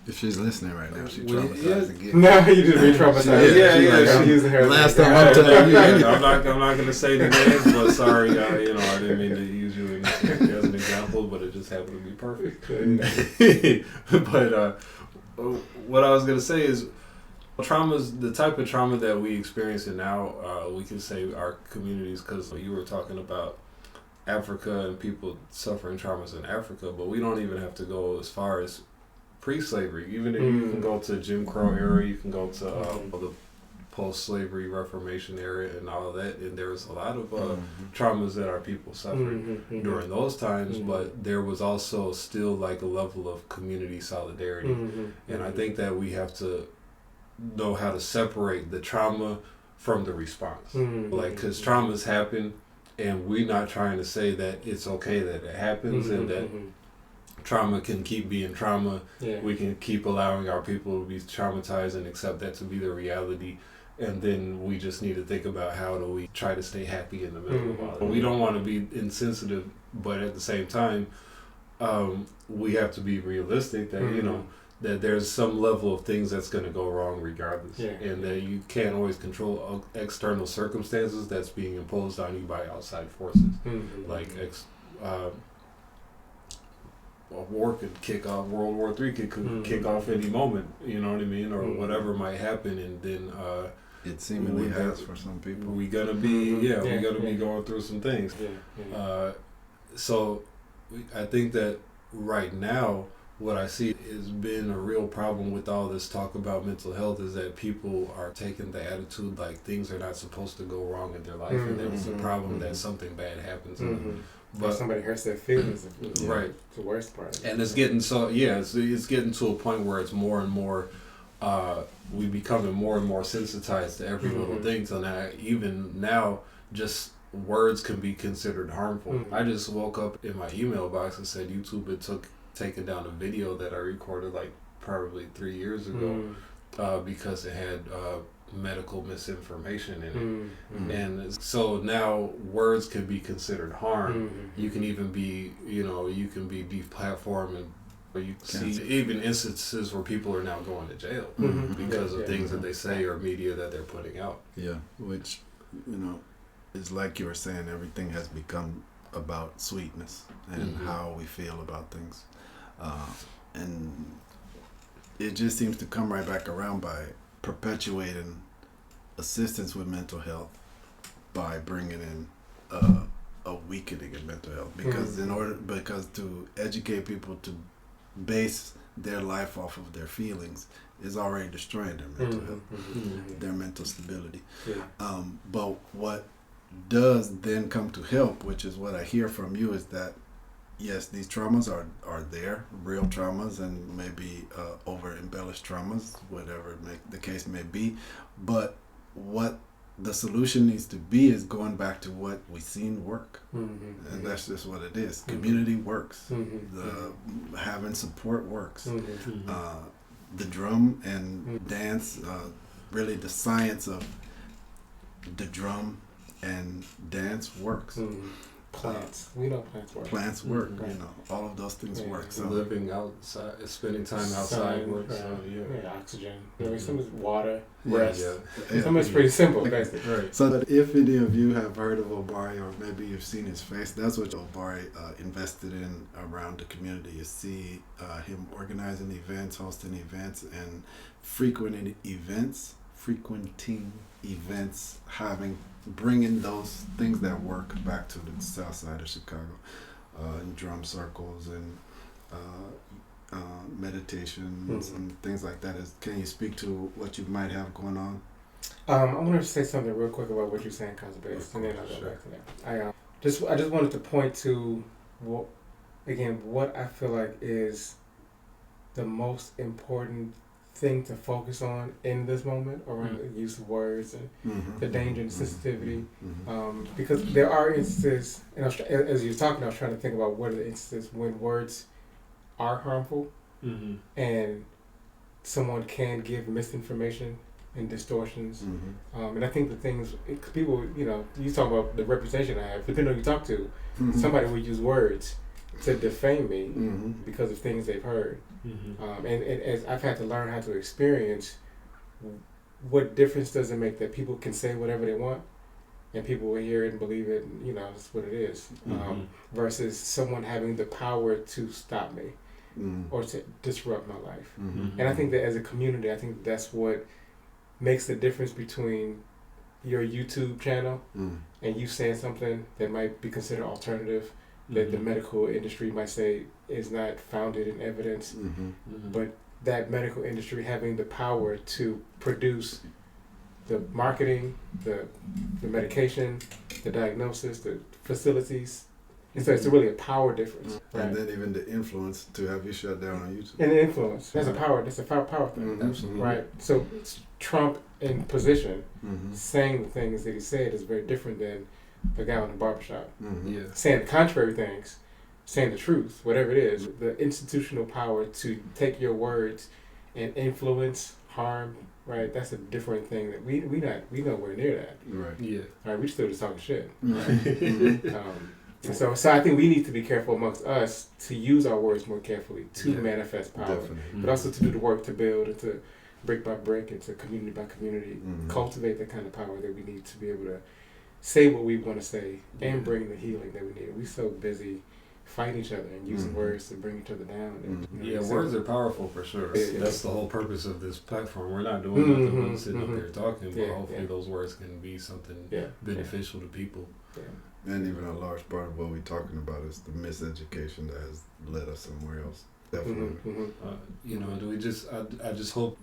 if she's listening right now, she's traumatized again. No, you just re-traumatized. She's using her. Last time I'm telling you. I'm not going to say the names, but sorry, I didn't mean to use you as an example, but it just happened to be perfect. But what I was going to say is, trauma's the type of trauma that we experience now. We can say our communities, because you were talking about Africa and people suffering traumas in Africa, but we don't even have to go as far as pre-slavery. Even if you can go to Jim Crow era, you can go to the post-slavery Reformation era and all of that, and there was a lot of traumas that our people suffered during those times, but there was also still like a level of community solidarity. And I think that we have to know how to separate the trauma from the response. Like, because traumas happen, and we're not trying to say that it's okay that it happens, and that trauma can keep being trauma. We can keep allowing our people to be traumatized and accept that to be the reality. And then we just need to think about how do we try to stay happy in the middle of all that. We don't want to be insensitive, but at the same time, we have to be realistic that, that there's some level of things that's going to go wrong regardless. And that you can't always control external circumstances that's being imposed on you by outside forces. Like, a war could kick off, World War III could kick off any moment, you know what I mean, or whatever might happen, and then it seemingly has for some people. We're gonna be be going through some things. So I think that right now, what I see has been a real problem with all this talk about mental health is that people are taking the attitude like things are not supposed to go wrong in their life, and that it's a problem that something bad happens to them. But somebody hurts their feelings, right? The worst part. And it's getting it's getting to a point where it's more and more, we becoming more and more sensitized to every little thing. So now, just words can be considered harmful. I just woke up in my email box and said YouTube had taken down a video that I recorded like probably 3 years ago, because it had medical misinformation in it. And so now words can be considered harm. You can even be, you can be deplatformed, and you see even instances where people are now going to jail because of things that they say or media that they're putting out. Yeah, which, is like you were saying, everything has become about sweetness and how we feel about things. And it just seems to come right back around by perpetuating assistance with mental health by bringing in a weakening in mental health, because because to educate people to base their life off of their feelings is already destroying their mental health, their mental stability. But what does then come to help, which is what I hear from you, is that yes, these traumas are there, real traumas, and maybe over embellished traumas, whatever the case may be. But what the solution needs to be is going back to what we've seen work, and that's just what it is. Community works. The having support works. The drum and dance, really the science of the drum and dance works. Plants. We know plants work. Plants work. All of those things work. So living outside, spending time outside works. Oxygen. Some is water, rest. Some is pretty simple, basically. Right. So that if any of you have heard of Obari, or maybe you've seen his face, that's what Obari invested in around the community. You see him organizing events, hosting events, and frequenting events, bringing those things that work back to the south side of Chicago, in drum circles and meditations and things like that. Can you speak to what you might have going on? I want to say something real quick about what you're saying, Kasabez, and then I'll go back to that. I just wanted to point to what I feel like is the most important thing to focus on in this moment around the use of words and the danger and sensitivity, because there are instances, and as you were talking, I was trying to think about what are the instances when words are harmful and someone can give misinformation and distortions, and I think the things people, you talk about the reputation I have, depending on who you talk to, somebody will use words to defame me because of things they've heard. And as I've had to learn how to experience what difference does it make that people can say whatever they want and people will hear it and believe it, and that's what it is, versus someone having the power to stop me or to disrupt my life. And I think that as a community, I think that's what makes the difference between your YouTube channel and you saying something that might be considered alternative, that the medical industry might say is not founded in evidence, but that medical industry having the power to produce the marketing, the medication, the diagnosis, the facilities. And so it's really a power difference. Right? And then even the influence to have you shut down on YouTube. And the influence. That's a power thing. Absolutely. Right. So Trump in position saying the things that he said is very different than the guy in the barbershop. Saying the contrary things, saying the truth, whatever it is. The institutional power to take your words and influence, harm, right? That's a different thing that we nowhere near that. Right. Yeah. Right. We still just talking shit. Right. So I think we need to be careful amongst us to use our words more carefully to manifest power, but also to do the work to build and to brick by brick and to community by community cultivate the kind of power that we need to be able to say what we want to say and bring the healing that we need. We're so busy fighting each other and using words to bring each other down. And, words are powerful for sure. That's the whole purpose of this platform. We're not doing nothing but sitting up there talking, but hopefully those words can be something beneficial to people. And even a large part of what we're talking about is the miseducation that has led us somewhere else. Definitely. I just hope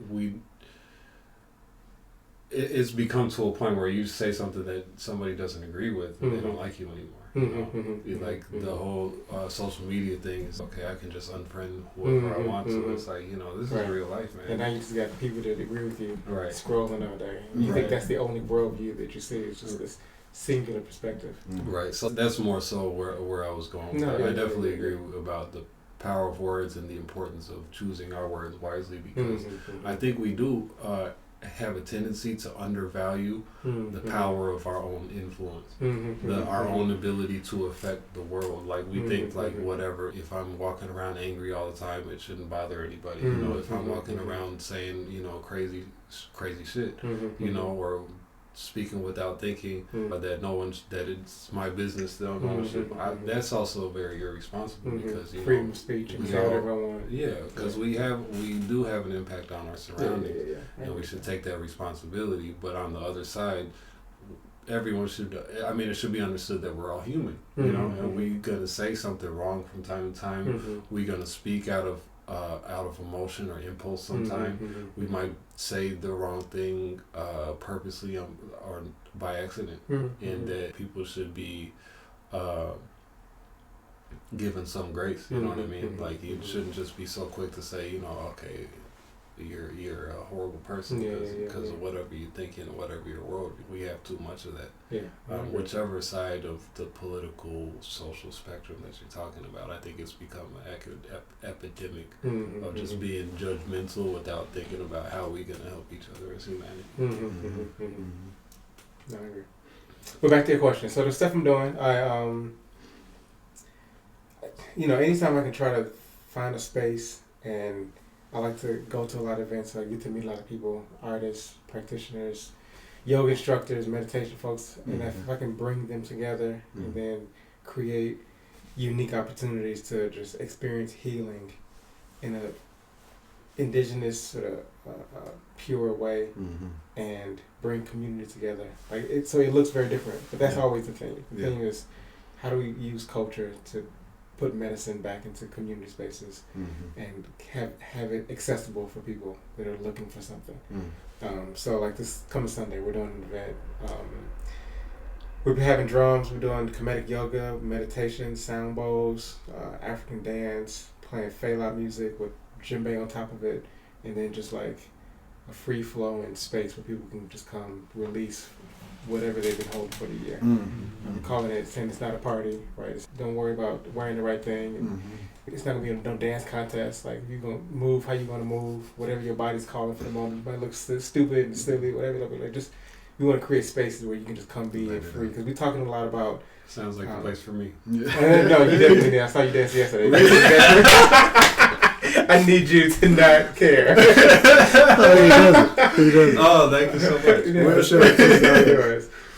it's become to a point where you say something that somebody doesn't agree with and they don't like you anymore. Like the whole social media thing is okay, I can just unfriend whoever I want to. It's like, this is real life, man. And now you just got people that agree with you scrolling all day. You Right. think that's the only worldview that you see. It's just this singular perspective. Right. So that's more so where I was going. I definitely agree about the power of words and the importance of choosing our words wisely, because I think we do have a tendency to undervalue the power of our own influence, our own ability to affect the world. Like we think like whatever, if I'm walking around angry all the time, it shouldn't bother anybody. You know, if I'm walking around saying, you know, crazy shit, you know, or speaking without thinking, or that it's my business, no one should. That's also very irresponsible because you freedom know, of speech and say whatever I want. Yeah, because we do have an impact on our surroundings, and we should take that responsibility. But on the other side, everyone should. I mean, it should be understood that we're all human, you know, and we're gonna say something wrong from time to time. We're gonna speak out of emotion or impulse sometime. We might say the wrong thing purposely or by accident, and that people should be given some grace, you know what I mean? Like you shouldn't just be so quick to say, you know, okay, you're a horrible person because of whatever you're thinking or whatever your world. We have too much of that. Whichever side of the political social spectrum that you're talking about, I think it's become an epidemic of just being judgmental without thinking about how we're going to help each other as humanity. No, I agree. But back to your question. So the stuff I'm doing, I you know, anytime I can try to find a space, and I like to go to a lot of events, so I get to meet a lot of people, artists, practitioners, yoga instructors, meditation folks, and if I can bring them together and then create unique opportunities to just experience healing in a indigenous sort of pure way and bring community together. Like so it looks very different, but that's always the thing. The thing is, how do we use culture to put medicine back into community spaces and have it accessible for people that are looking for something. So like this coming Sunday, we're doing an event. We're having drums, we're doing comedic yoga, meditation, sound bowls, African dance, playing failed music with djembe on top of it, and then just like a free flowing space where people can just come release whatever they've been holding for the year. I'm calling it, saying it's not a party, right? Don't worry about wearing the right thing. It's not gonna be no dance contest. Like you're gonna move how you want to move, whatever your body's calling for the moment. You might look stupid and silly, whatever. Like just we want to create spaces where you can just come be free. Because we're talking a lot about. Sounds like the place for me. No, you definitely did. I saw you dance yesterday. I need you to not care. He doesn't. Oh, thank you so much.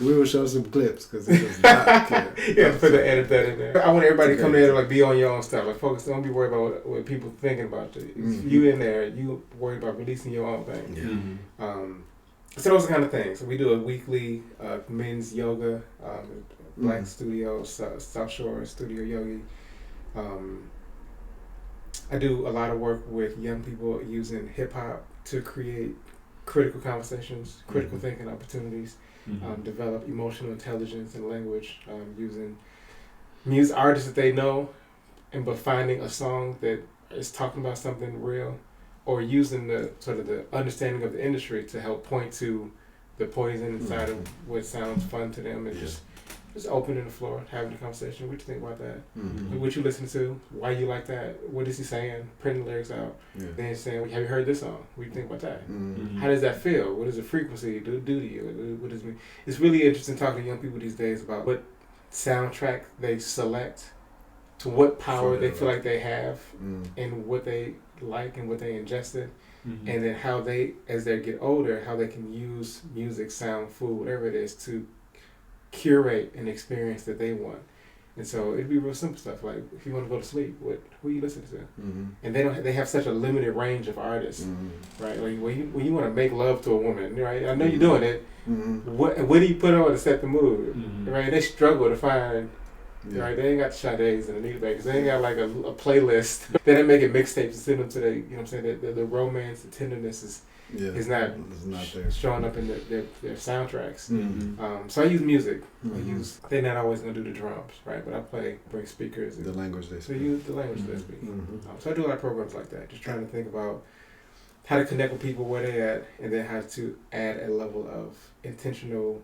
We will show some clips because he does not care. Put the edit that in there. I want everybody to come there to like be on your own stuff. Like focus. Don't be worried about what people thinking about you. You in there. You worried about releasing your own thing. So those are kind of things. So we do a weekly men's yoga, Black Studio, South Shore Studio Yogi. I do a lot of work with young people using hip hop to create critical conversations, critical thinking opportunities, develop emotional intelligence and language, using music artists that they know, but finding a song that is talking about something real, or using the sort of the understanding of the industry to help point to the poison inside of what sounds fun to them, and just opening the floor, having a conversation. What you think about that? What you listen to? Why you like that? What is he saying? Printing the lyrics out. Then saying, have you heard this song? What do you think about that? How does that feel? What does the frequency do to you? What does it mean? It's really interesting talking to young people these days about what soundtrack they select, to what power they feel like they have, and what they like and what they ingested. And then how they, as they get older, how they can use music, sound, food, whatever it is, to curate an experience that they want. And so it'd be real simple stuff, like if you want to go to sleep, who you listen to? And they have such a limited range of artists, right? Like when you want to make love to a woman, right? I know you're doing it. What do you put on to set the mood, right? They struggle to find. Right, they ain't got the Sade's and the Anita Bakers. They ain't got like a playlist. They didn't make mixtapes and send them to you know what I'm saying? The romance, the tenderness is not there, showing up in their soundtracks. So I use music. They're not always gonna do the drums, right? But I bring speakers. The language they speak. So use the language they speak. So I do a lot of programs like that, just trying to think about how to connect with people where they at, and then how to add a level of intentional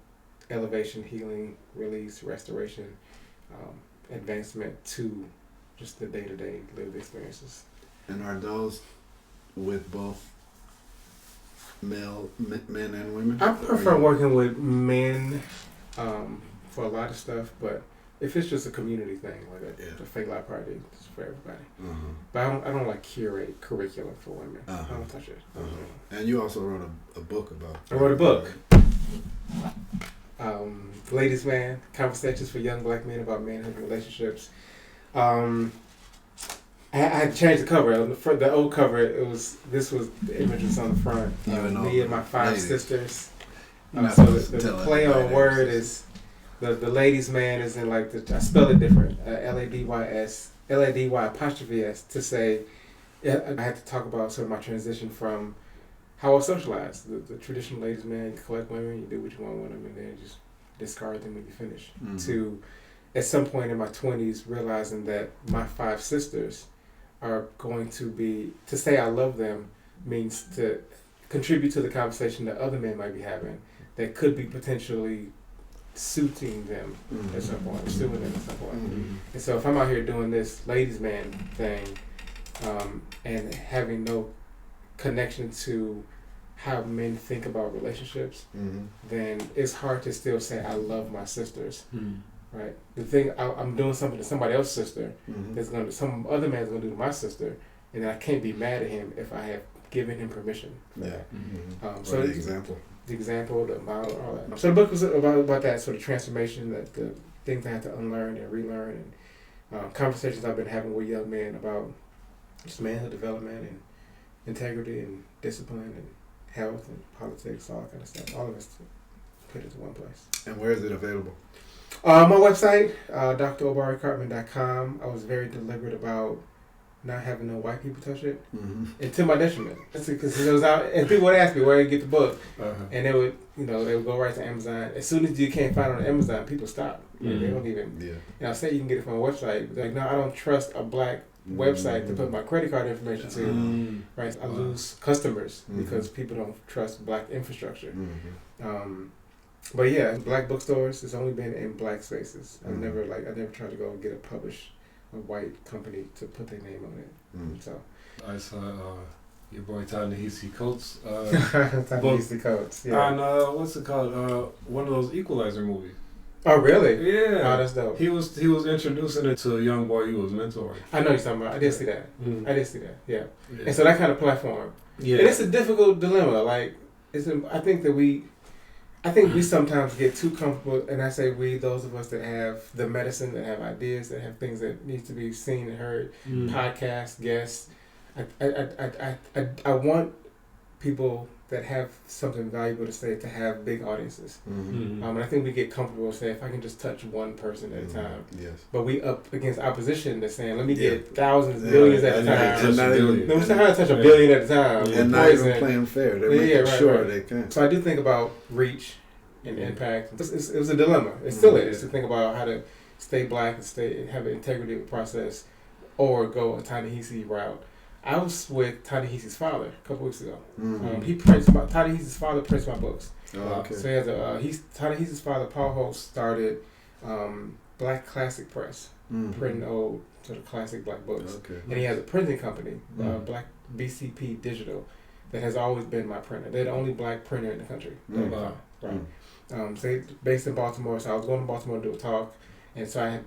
elevation, healing, release, restoration, advancement to just the day-to-day lived experiences. And are those with both men and women? I prefer working with men for a lot of stuff, but if it's just a community thing, like a fake life party, it's for everybody. But I don't like curate curriculum for women. I don't touch it. And you also wrote a book about. I wrote a book. Ladies Man, Conversations for Young Black Men About Manhood and Relationships. I had changed the cover. The old cover, this was the image that's on the front. Me and my 5 sisters. So the play on word is the ladies man is in like I spell it different. LADY' to say. I had to talk about sort of my transition from how I was socialized. The traditional ladies man, you collect women, you do what you want with them, and then just discard them when you finish. To at some point in my 20s realizing that my 5 sisters are going to say I love them means to contribute to the conversation that other men might be having that could be potentially suiting them at some point, suing them at some point. And so if I'm out here doing this ladies man thing and having no connection to how men think about relationships, then it's hard to still say I love my sisters. Right. The thing I'm doing something to somebody else's sister that's some other man's gonna do to my sister, and I can't be mad at him if I have given him permission. So the example, the model, all that. So the book was about that sort of transformation, that the things I had to unlearn and relearn, and conversations I've been having with young men about just manhood development and integrity and discipline and health and politics, all that kind of stuff. All of us put into one place. And where is it available? My website, drobaricartman.com. I was very deliberate about not having no white people touch it, and to my detriment. Because it was out, and people would ask me where to get the book, and they would go right to Amazon. As soon as you can't find it on Amazon, people stop. They don't even. I say you can get it from a website. They're like, no, I don't trust a black website to put my credit card information to. Right, I lose customers because people don't trust black infrastructure. But yeah, black bookstores. It's only been in black spaces. I never tried to go and get a white company to put their name on it. So I saw your boy Ta-Nehisi Coates. Ta-Nehisi Coates. Yeah. And what's it called? One of those Equalizer movies. Oh really? Yeah. Oh, that's dope. He was introducing it to a young boy he was mentoring. I know you're talking about. I did see that. Yeah. And so that kind of platform. Yeah. And it's a difficult dilemma. Like I think we sometimes get too comfortable, and I say we, those of us that have the medicine, that have ideas, that have things that need to be seen and heard, podcasts, guests. I want people that have something valuable to say to have big audiences. And I think we get comfortable saying, if I can just touch one person at a time. Yes. But we up against opposition that's saying, let me get thousands, billions at a time. No, we're trying to touch a billion at a time. And not even playing fair. They're making sure they can. So I do think about reach and impact. It was a dilemma. It still is to think about how to stay black and have an integrity of the process, or go a Ta-Nehisi route. I was with Ta-Nehisi's father a couple weeks ago. Ta-Nehisi's father prints my books. So he has Ta-Nehisi's father, Paul Holtz, started Black Classic Press, printing old sort of classic black books. And he has a printing company, Black BCP Digital, that has always been my printer. They're the only black printer in the country. So they're based in Baltimore. So I was going to Baltimore to do a talk. And so I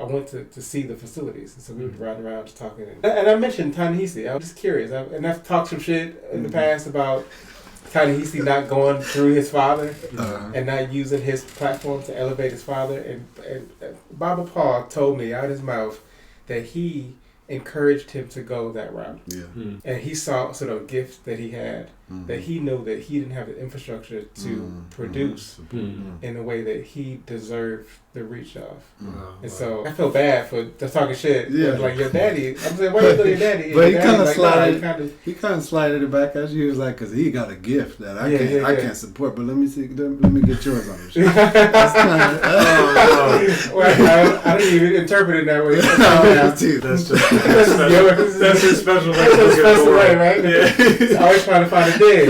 went to see the facilities. And so we were riding around just talking. And I mentioned Ta-Nehisi. I was just curious. And I've talked some shit in the past about Ta-Nehisi not going through his father and not using his platform to elevate his father. And Baba Paul told me out of his mouth that he encouraged him to go that route. And he saw sort of a gift that he had, that he knew that he didn't have the infrastructure to produce in the way that he deserved the reach of. And so I feel bad for just talking shit. Like your daddy. I'm saying, why you know your daddy? But he kind of slided it back at you. He was like, because he got a gift that I can't support. But let me get yours on this. I didn't even interpret it that way. That's his special way. That's his special way, right? He's always trying to find a dig.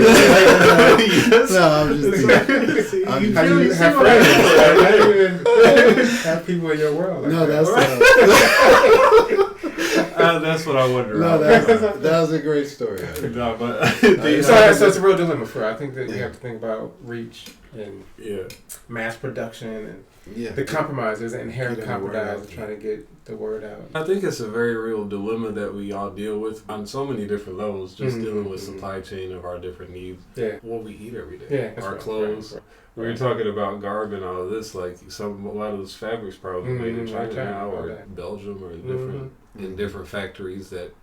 No, I'm just How do you have friends? How do you have people in your world? Like no, that's That's what I wonder. No, that was a great story. No, but So it's a real dilemma for her. I think that we have to think about reach and mass production and the compromises, the inherent compromise of trying to get the word out. I think it's a very real dilemma that we all deal with on so many different levels, just dealing with supply chain of our different needs. Yeah. What we eat every day. Yeah, our clothes. Right. We were talking about garb and all of this, like a lot of those fabrics probably made in China now or Belgium or in different factories that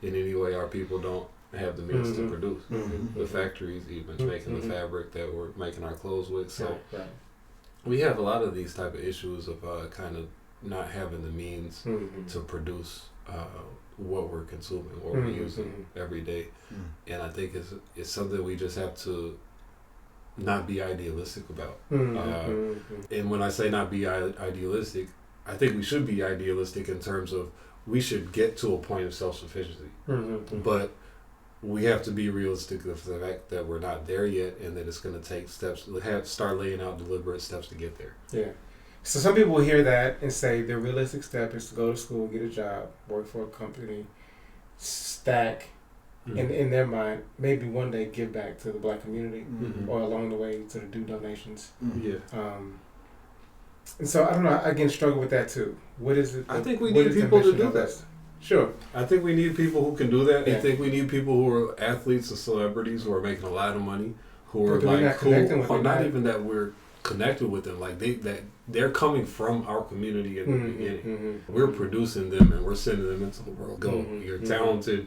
in any way our people don't have the means to produce. The factories even making the fabric that we're making our clothes with. So we have a lot of these type of issues of kind of not having the means to produce what we're consuming, what we're using every day. And I think it's something we just have to not be idealistic about. And when I say not be idealistic, I think we should be idealistic in terms of we should get to a point of self-sufficiency. But we have to be realistic of the fact that we're not there yet and that it's going to take steps, start laying out deliberate steps to get there. Yeah. So some people will hear that and say the realistic step is to go to school, get a job, work for a company, stack, and in their mind, maybe one day give back to the black community or along the way to do donations. And so I don't know, I again struggle with that too. What is it? I think we need people to do that. Sure. I think we need people who can do that. I think we need people who are athletes or celebrities who are making a lot of money, who are like cool. Not even that we're connected with them, like they're coming from our community in the beginning. We're producing them and we're sending them into the world. Go, you're talented.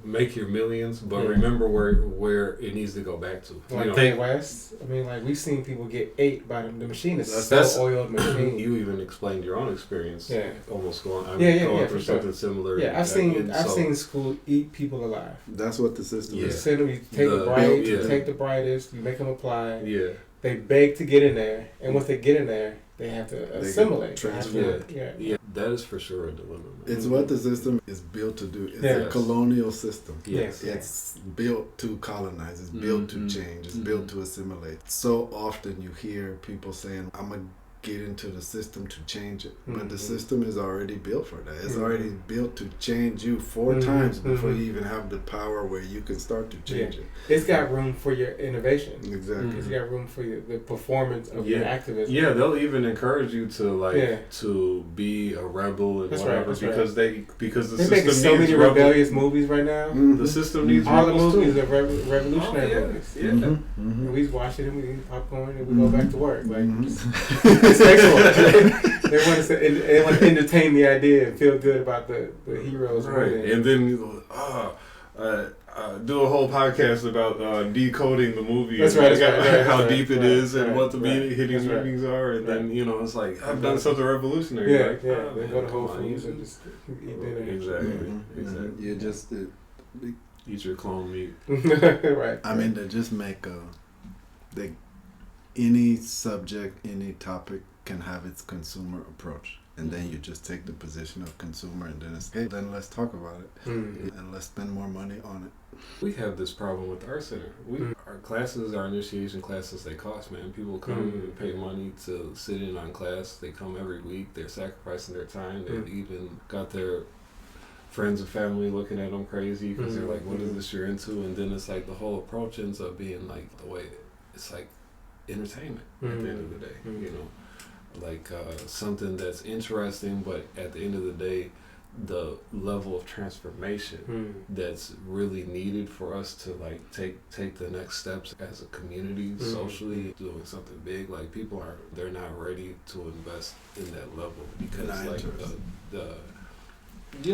Make your millions, but remember where it needs to go back to. Like West, I mean, like we've seen people get ate by the machine. It's a oiled machine. You even explained your own experience. Almost going through something similar. Yeah, I've seen school eat people alive. That's what the system is. You take the brightest, you make them apply. They beg to get in there, and once they get in there, they have to assimilate. That is for sure a dilemma. It's what the system is built to do. It's a colonial system. Yes. It's built to colonize. It's built to change. It's built to assimilate. So often you hear people saying, I'm going to get into the system to change it. But the system is already built for that. It's already built to change you 4 times before you even have the power where you can start to change it. It's got room for your innovation. Exactly. It's got room for the performance of your activism. Yeah, they'll even encourage you to to be a rebel and whatever because the system making so many rebellious movies right now. The system needs all the movies too. are revolutionary movies. And we watch it and we eat popcorn and we go back to work. Like they want to entertain the idea and feel good about the heroes. Right. And then do a whole podcast about decoding the movie. That's right. How deep it is and what the hidden meanings are. And then, it's like, I've done something revolutionary. They go to Whole Foods and just eat dinner. Exactly. You just eat your clone meat. Right. I mean, they just make any subject, any topic can have its consumer approach. And then you just take the position of consumer and then it's, hey, then let's talk about it. And let's spend more money on it. We have this problem with our center. Our classes, our initiation classes, they cost, man. People come and pay money to sit in on class. They come every week. They're sacrificing their time. They've even got their friends and family looking at them crazy because they're like, what is this you're into? And then it's like the whole approach ends up being like the way it's like entertainment at the end of the day, like something that's interesting, but at the end of the day, the level of transformation that's really needed for us to like take the next steps as a community, socially, doing something big. Like people they're not ready to invest in that level because like the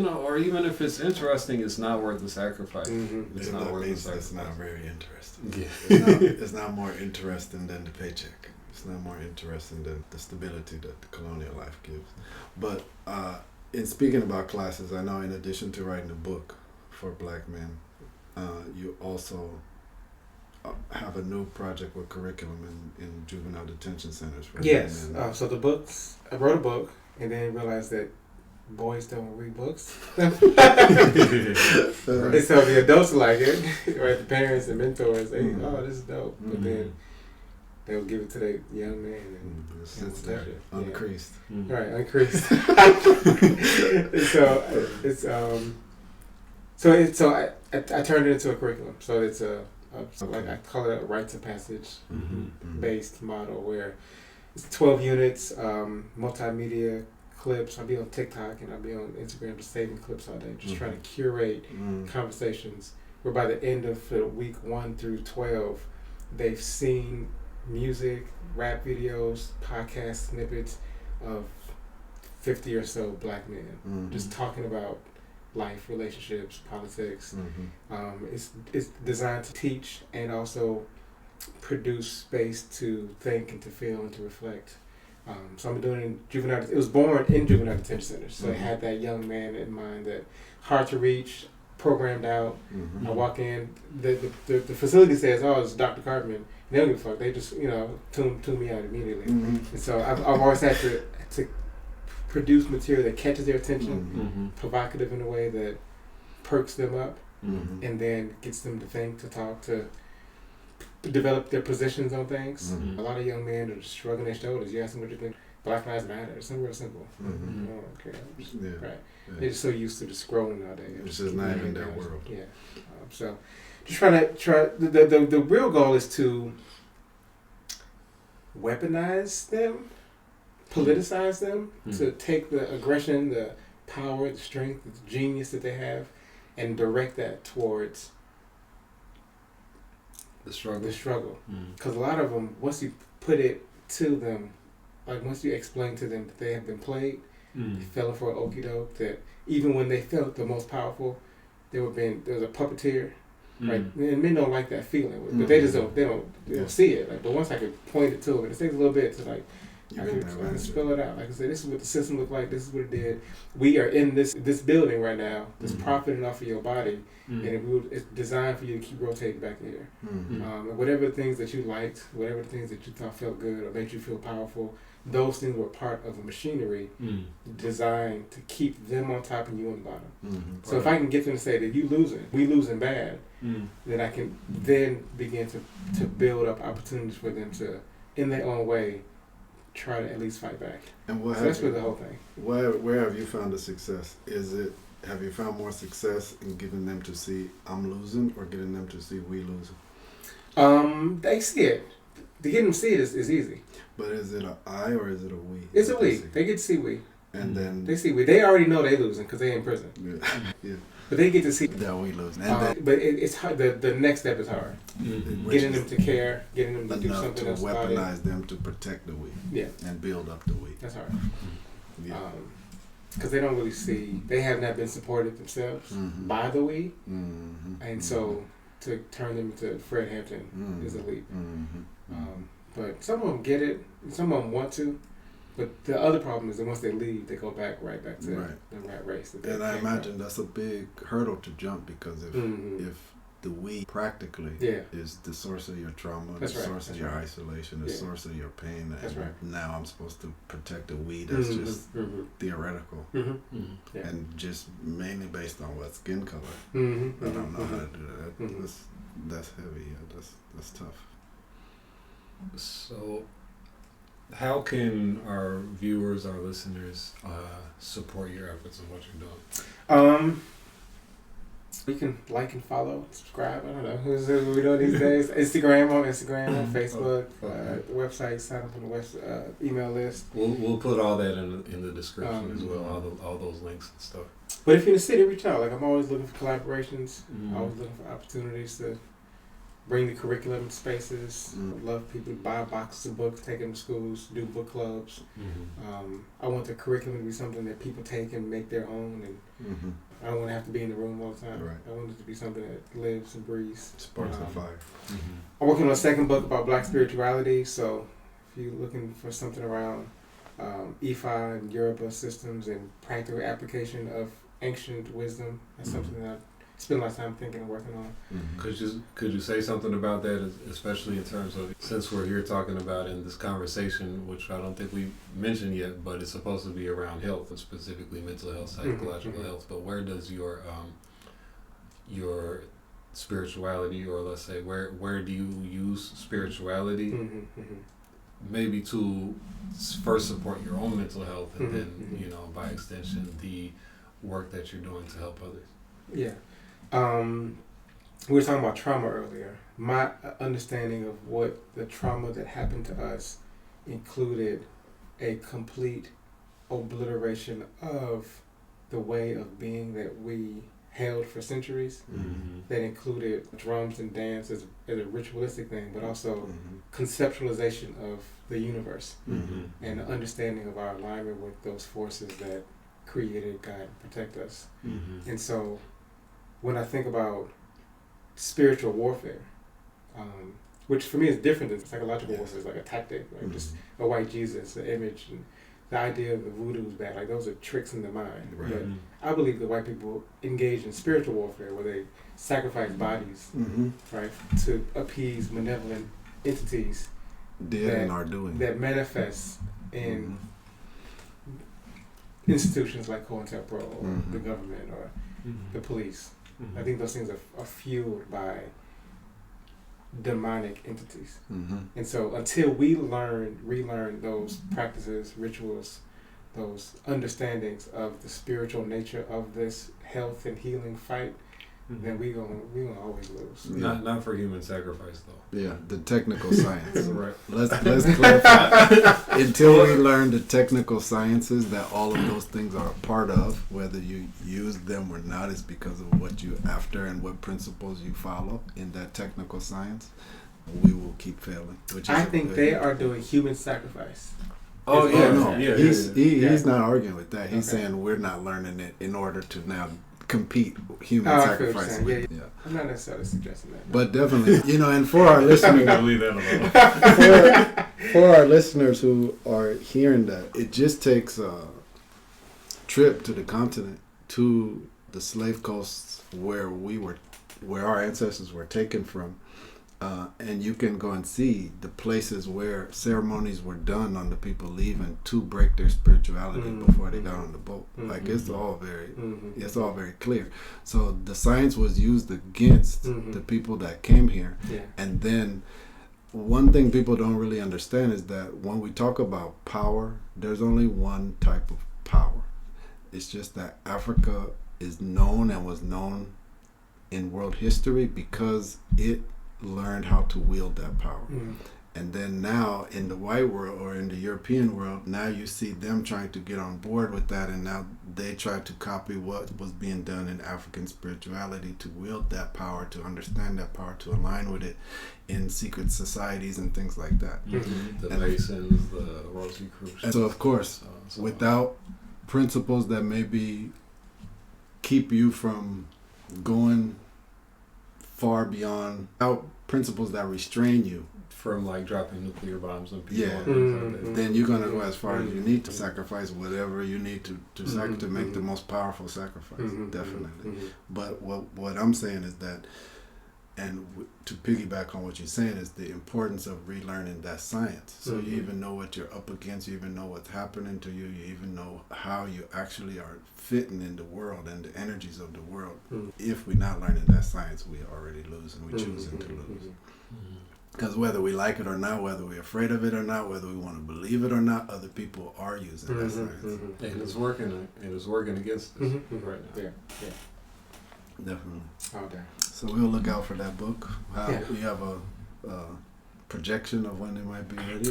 or even if it's interesting, it's not worth the sacrifice. It's not worth the sacrifice. It's not very interesting. Yeah. It's not more interesting than the paycheck. It's not more interesting than the stability that the colonial life gives. But in speaking about classes, I know in addition to writing a book for Black men, you also have a new project with curriculum in juvenile detention centers for men. So the books, I wrote a book and then realized that boys don't read books. And so the adults like it, right? The parents and mentors, this is dope. But then they'll give it to their young man and it sits there, uncreased. Yeah. Right, uncreased. So I turned it into a curriculum. So it's like I call it a rites of passage based model where it's 12 units, multimedia clips. I'll be on TikTok and I'll be on Instagram just saving clips all day, just trying to curate conversations where by the end of week 1 through 12, they've seen music, rap videos, podcast snippets of 50 or so black men just talking about life, relationships, politics. It's designed to teach and also produce space to think and to feel and to reflect. So I'm doing it in juvenile. It was born in juvenile detention centers, so it had that young man in mind, that hard to reach, programmed out. I walk in, the facility says, "Oh, it's Dr. Cartman." They don't give a fuck. They just tune me out immediately. And so I've always had to produce material that catches their attention, provocative in a way that perks them up, and then gets them to think, to talk, to develop their positions on things. A lot of young men are just shrugging their shoulders. You ask them what you think. Black Lives Matter. It's something real simple. I don't care. Right. They're just so used to just scrolling all day. It's just not even their world. Yeah. So just try the real goal is to weaponize them, politicize them, to take the aggression, the power, the strength, the genius that they have, and direct that towards the struggle. Because a lot of them, once you put it to them, like once you explain to them that they have been played, they fell for an okie doke, that even when they felt the most powerful, there was a puppeteer, right? And men don't like that feeling, but they just don't see it. Like, but once I could point it to them, it takes a little bit to like. I can spell it out. Like I said, this is what the system looked like. This is what it did. We are in this building right now that's profiting off of your body, and it's designed for you to keep rotating back here. Whatever the things that you liked, whatever the things that you thought felt good or made you feel powerful, those things were part of a machinery designed to keep them on top and you on the bottom. So if I can get them to say that we losing bad, then I can then begin to build up opportunities for them to, in their own way, try to at least fight back. And that's the whole thing. Where have you found the success? Have you found more success in getting them to see I'm losing, or getting them to see we losing? They see it. To get them to see it is easy. But is it an I or is it a we? It's a we. They get to see we. And then they see we. They already know they losing because they in prison. Yeah. But they get to see that we losing. But it's hard. The next step is hard. Getting them to care, getting them to do something else about it. Weaponize them to protect the we. Yeah. And build up the we. That's hard. Because they don't really see. They have not been supported themselves by the we, and so to turn them into Fred Hampton is a leap. But some of them get it. Some of them want to. But the other problem is that once they leave, they go right back to the rat race. And I imagine that's a big hurdle to jump, because if the we practically is the source of your trauma, the source of your isolation, the source of your pain, and now I'm supposed to protect the we that's just theoretical and just mainly based on what skin color. I don't know how to do that. That's heavy. That's tough. So, how can our viewers, our listeners, support your efforts and what you're doing? You can like and follow, subscribe. I don't know who's what we doing these days. Instagram, on Facebook, the website. Sign up on the email list. We'll put all that in the description as well. All those links and stuff. But if you're in the city, reach out. Like, I'm always looking for collaborations. Always looking for opportunities to bring the curriculum to spaces. Love people to buy boxes of books, take them to schools, do book clubs. I want the curriculum to be something that people take and make their own, and I don't want to have to be in the room all the time. I want it to be something that lives and breathes. Sparks the fire. I'm working on a second book about Black spirituality, so if you're looking for something around Ifa and Yoruba systems and practical application of ancient wisdom, that's something that I've spent a lot of time thinking and working on. Could you say something about that, especially in terms of, since we're here talking about in this conversation, which I don't think we mentioned yet, but it's supposed to be around health, and specifically mental health, psychological health. But where does your spirituality, or let's say where do you use spirituality, maybe to first support your own mental health, and then you know, by extension, the work that you're doing to help others. Yeah. We were talking about trauma earlier. My understanding of what the trauma that happened to us included a complete obliteration of the way of being that we held for centuries. That included drums and dance as a ritualistic thing, but also conceptualization of the universe and the understanding of our alignment with those forces that created, guide, and protect us. And so when I think about spiritual warfare, which for me is different than psychological warfare, it's like a tactic, like just a white Jesus, an image, and the idea of the voodoo is bad. Like, those are tricks in the mind. Right. But I believe that white people engage in spiritual warfare where they sacrifice bodies, right, to appease malevolent entities and are doing that manifest in institutions like COINTELPRO or the government or the police. I think those things are fueled by demonic entities. And so until we relearn those practices, rituals, those understandings of the spiritual nature of this health and healing fight, then we gonna always lose. Not for human sacrifice though. Yeah, the technical science. Right. Let's clarify. Until we learn the technical sciences that all of those things are a part of, whether you use them or not, is because of what you after and what principles you follow in that technical science. We will keep failing. I think they are doing human sacrifice. Oh yeah, no. Yeah, he's not arguing with that. He's saying we're not learning it in order to now compete human sacrifice. Yeah. I'm not necessarily suggesting that. But definitely, you know, and for our listeners, leave that alone. for our listeners who are hearing that, it just takes a trip to the continent, to the slave coasts where our ancestors were taken from, and you can go and see the places where ceremonies were done on the people leaving to break their spirituality before they got on the boat. Like, it's all very clear. So the science was used against the people that came here. And then one thing people don't really understand is that when we talk about power, there's only one type of power. It's just that Africa is known and was known in world history because it learned how to wield that power. And then now in the white world or in the European world, now you see them trying to get on board with that, and now they try to copy what was being done in African spirituality to wield that power, to understand that power, to align with it in secret societies and things like that. The Masons, the Rosicrucians. And so of course, without principles that maybe keep you from going far beyond, out principles that restrain you from like dropping nuclear bombs on people. Yeah. Then you're gonna go as far as you need to sacrifice whatever you need to make the most powerful sacrifice. Definitely. But what I'm saying is that, and to piggyback on what you're saying, is the importance of relearning that science. So you even know what you're up against, you even know what's happening to you, you even know how you actually are fitting in the world and the energies of the world. If we're not learning that science, we already lose, and we're choosing to lose. Because whether we like it or not, whether we're afraid of it or not, whether we want to believe it or not, other people are using that science. And it's working. And it's working against us right now. Yeah. Definitely. Okay. So we'll look out for that book. We have a projection of when it might be ready. Maybe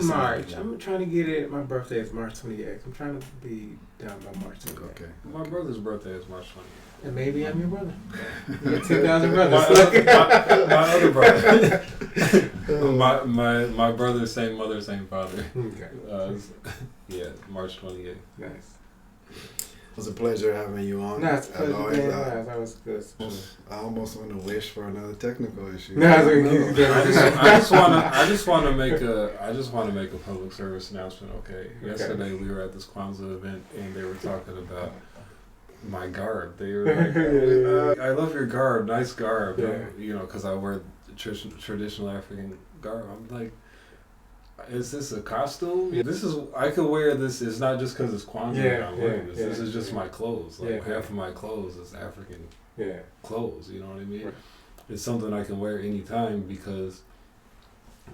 March. I'm trying to get it. My birthday is March 28th. I'm trying to be done by March 28th. Okay. My brother's birthday is March 20th. And maybe I'm your brother. You got 2,000 brothers. My other brother. my brother, same mother, same father. Okay. March 28th. Nice. It was a pleasure having you on. No, it's a pleasure being on. That was good. I almost want to wish for another technical issue. I just want to make a public service announcement. Okay. Yesterday we were at this Kwanzaa event and they were talking about my garb. They were like, I love your garb, nice garb. Yeah. You know, because I wear traditional African garb. I'm like, is this a costume? I could wear this. It's not just because it's Kwanzaa I'm wearing this. This is just my clothes. Like half of my clothes is African clothes. You know what I mean? Right. It's something I can wear anytime because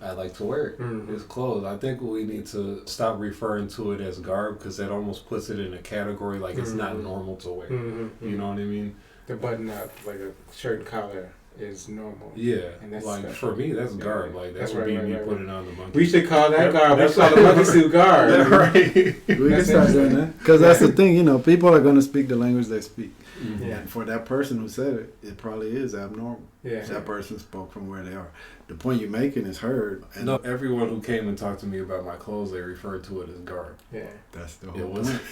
I like to wear it. Mm-hmm. It's clothes. I think we need to stop referring to it as garb because that almost puts it in a category like it's not normal to wear. Mm-hmm. You know what I mean? The button up, like a shirt and collar, is normal. Yeah. And that's like special. for me, that's garb. Like that would be me putting on the monkey. We should call that garb. We That's should call the monkey suit garb. right. We can start doing that. Because that's the thing, you know, people are going to speak the language they speak. Mm-hmm. Yeah. And for that person who said it, it probably is abnormal. Yeah. That person spoke from where they are. The point you're making is heard. And No, everyone who came and talked to me about my clothes, they referred to it as garb. Yeah. that's the It whole was- point.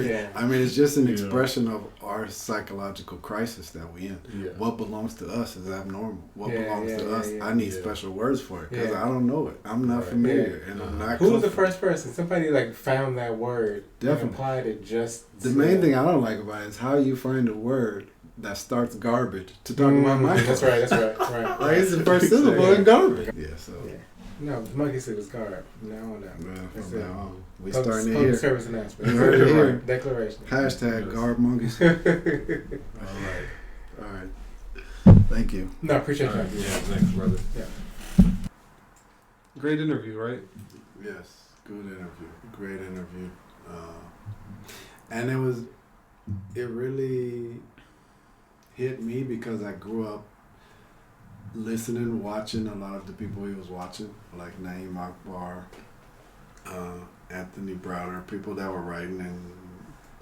Yeah. I mean, it's just an Yeah. expression of our psychological crisis that we in. Yeah. What belongs to us is abnormal. What Yeah, belongs to yeah, us, yeah, I need yeah. special words for it because Yeah. I don't know it. I'm not Right. familiar, Yeah. and I'm not. Who was the comfortable. first person? Somebody like found that word Definitely. and applied it just. The to- main thing I don't like about it is how you find a word that starts garbage to talk about my That's right. That's right. Right. Like it's the first syllable in garbage. Yeah, so Yeah. No, the monkey suit is garb. No, no. well, That's from it. now on, we Public- starting it public here. service announcement. You heard it here. Declaration. Hashtag Yes. GarbMonkeySuit. All right. All right. Thank you. No, appreciate All that. right. Yeah, thanks, brother. Yeah. Great interview, right? Yes, good interview. Great interview. And it really hit me because I grew up listening, watching a lot of the people he was watching, like Naeem Akbar, Anthony Browder, people that were writing in,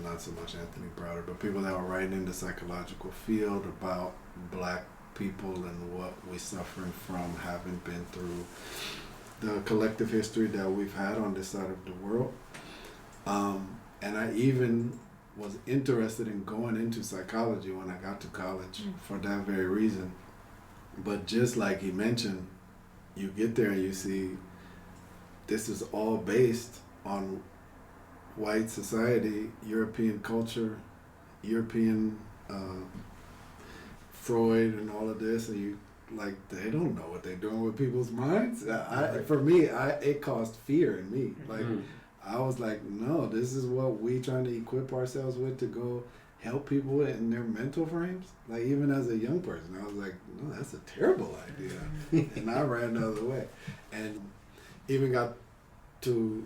not so much Anthony Browder, but people that were writing in the psychological field about black people and what we're suffering from, having been through the collective history that we've had on this side of the world. And I even was interested in going into psychology when I got to college for that very reason. But just like he mentioned, you get there and you see this is all based on white society, European culture, European Freud and all of this, and you like they don't know what they're doing with people's minds. For me, it caused fear in me. Like I was like, no, this is what we trying to equip ourselves with to go help people in their mental frames. Like even as a young person, I was like, no, that's a terrible idea, and I ran the other way, and even got to.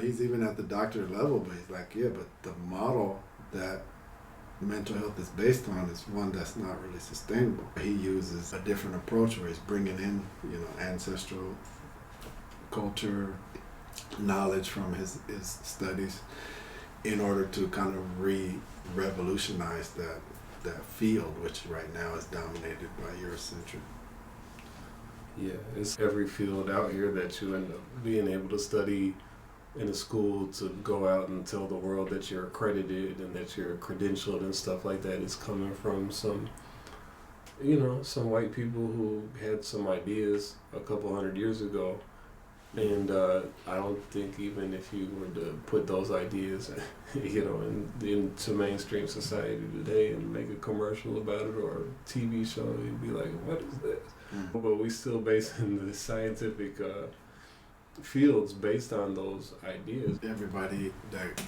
He's even at the doctorate level, but he's like, yeah, but the model that mental health is based on is one that's not really sustainable. He uses a different approach where he's bringing in, ancestral culture, knowledge from his studies in order to kind of revolutionize that field, which right now is dominated by Eurocentric. Yeah, it's every field out here that you end up being able to study in a school to go out and tell the world that you're accredited and that you're credentialed and stuff like that is coming from some white people who had some ideas a couple hundred years ago. And I don't think even if you were to put those ideas, into mainstream society today and make a commercial about it or a TV show, you'd be like, what is this? But we still basing the scientific fields based on those ideas. Everybody that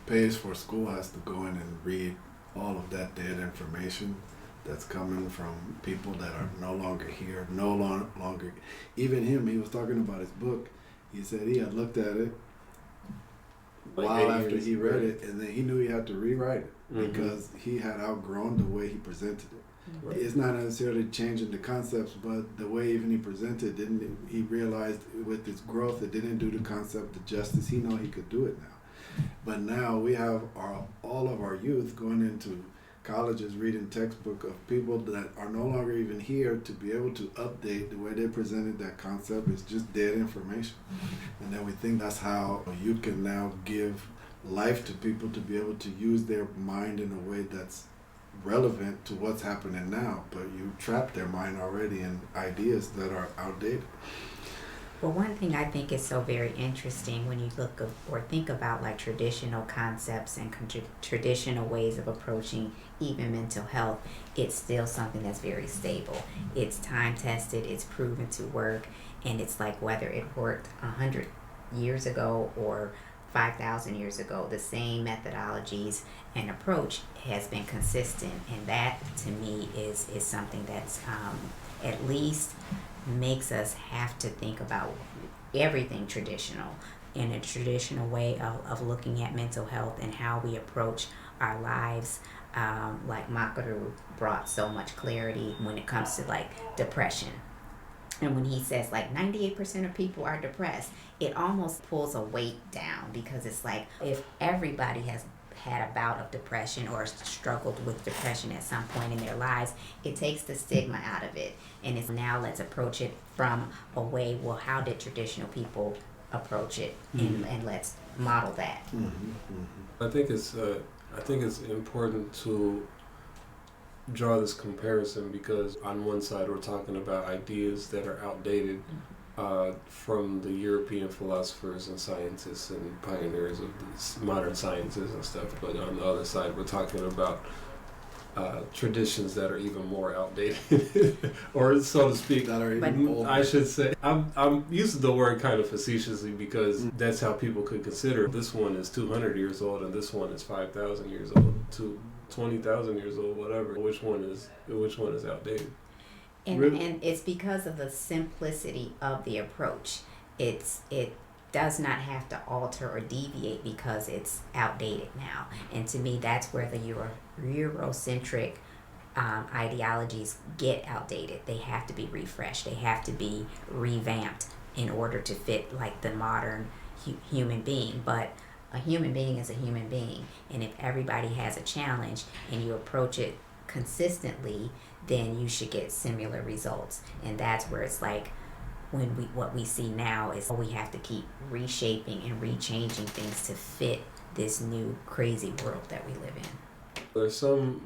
pays for school has to go in and read all of that dead information that's coming from people that are no longer here, no longer. Even him, he was talking about his book. He said he had looked at it while after he read it, and then he knew he had to rewrite it because he had outgrown the way he presented it. Right. It's not necessarily changing the concepts, but the way even he presented, he realized with his growth, it didn't do the concept the justice. He know he could do it now. But now we have all of our youth going into colleges reading textbook of people that are no longer even here to be able to update the way they presented that concept. Is just dead information. And then we think that's how you can now give life to people to be able to use their mind in a way that's relevant to what's happening now, but you trap their mind already in ideas that are outdated. Well, one thing I think is so very interesting when you look or think about like traditional concepts and traditional ways of approaching even mental health, it's still something that's very stable. It's time tested, it's proven to work, and it's like whether it worked 100 years ago or 5,000 years ago. The same methodologies and approach has been consistent, and that to me is something that's at least makes us have to think about everything traditional in a traditional way of looking at mental health and how we approach our lives. Like Maakmaah brought so much clarity when it comes to like depression. And when he says like 98% of people are depressed, it almost pulls a weight down, because it's like if everybody has had a bout of depression or struggled with depression at some point in their lives, it takes the stigma out of it. And it's now let's approach it from a way, well, how did traditional people approach it? And let's model that. I think it's important to draw this comparison, because on one side we're talking about ideas that are outdated from the European philosophers and scientists and pioneers of these modern sciences and stuff, but on the other side we're talking about traditions that are even more outdated, or so to speak. That are even older. I should say, I'm using the word kind of facetiously, because that's how people could consider. This one is 200 years old and this one is 5,000 years old, to 20,000 years old, whatever. Which one is outdated? And Really? and it's because of the simplicity of the approach. It does not have to alter or deviate because it's outdated now. And to me, that's where the Eurocentric ideologies get outdated. They have to be refreshed. They have to be revamped in order to fit like the modern human being. But a human being is a human being. And if everybody has a challenge and you approach it consistently, then you should get similar results. And that's where it's like, what we see now is we have to keep reshaping and rechanging things to fit this new crazy world that we live in. There's some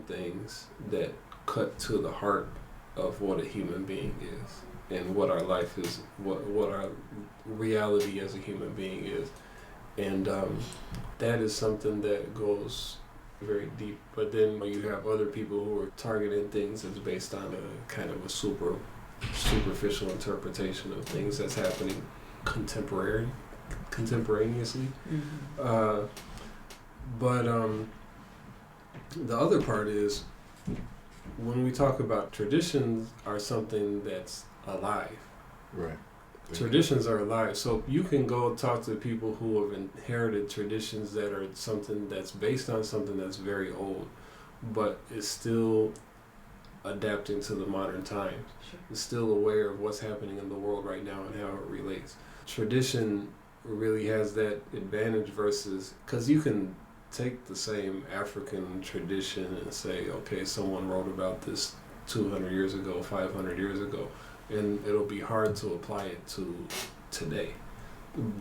things that cut to the heart of what a human being is and what our life is, what our reality as a human being is. And that is something that goes very deep. But then you have other people who are targeting things that's based on a kind of a superficial interpretation of things that's happening contemporaneously. But the other part is, when we talk about traditions, are something that's alive. Right. Traditions are alive. So you can go talk to people who have inherited traditions that are something that's based on something that's very old, but is still adapting to the modern times. Sure. Is still aware of what's happening in the world right now and how it relates. Tradition really has that advantage versus, because you can take the same African tradition and say, okay, someone wrote about this 200 years ago, 500 years ago, and it'll be hard to apply it to today,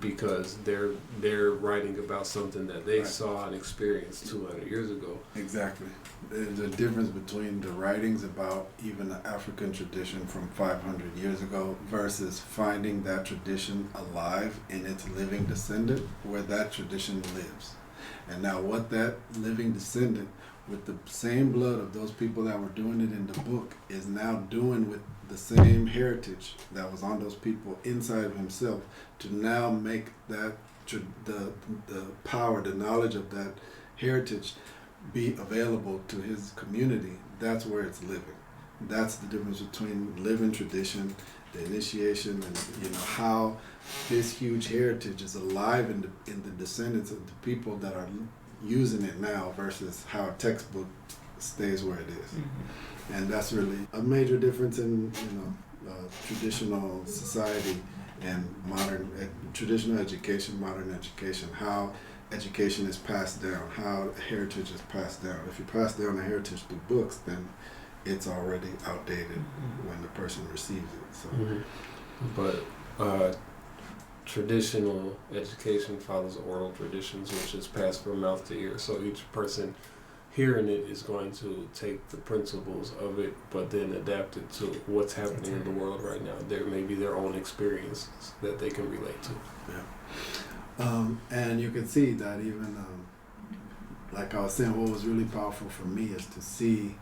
because they're writing about something that they saw and experienced 200 years ago. Exactly. There's a difference between the writings about even the African tradition from 500 years ago versus finding that tradition alive in its living descendant where that tradition lives. And now what that living descendant, with the same blood of those people that were doing it in the book, is now doing with the same heritage that was on those people inside of himself, to now make that the power, the knowledge of that heritage be available to his community. That's where it's living. That's the difference between living tradition, the initiation, and how this huge heritage is alive in the descendants of the people that are using it now, versus how a textbook stays where it is. And that's really a major difference in traditional society and modern traditional education, modern education, how education is passed down, how heritage is passed down. If you pass down a heritage through books, then it's already outdated when the person receives it. So, But traditional education follows oral traditions, which is passed from mouth to ear. So each person hearing it is going to take the principles of it, but then adapt it to what's happening in the world right now. There may be their own experiences that they can relate to. Yeah. And you can see that even, like I was saying, what was really powerful for me is to see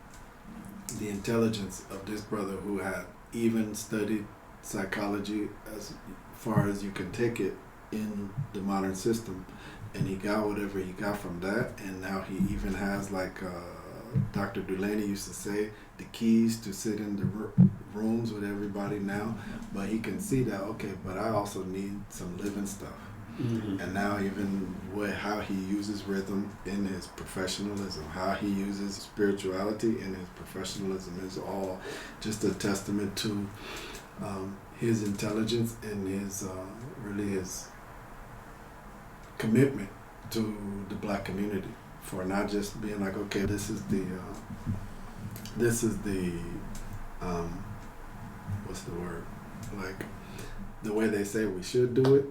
the intelligence of this brother who had even studied psychology as far as you can take it in the modern system. And he got whatever he got from that, and now he even has, like Dr. Dulaney used to say, the keys to sit in the rooms with everybody now. But he can see that, okay, but I also need some living stuff. Mm-hmm. And now even how he uses rhythm in his professionalism, how he uses spirituality in his professionalism is all just a testament to his intelligence and his really his commitment to the black community, for not just being like, okay, this is the what's the word, like the way they say we should do it,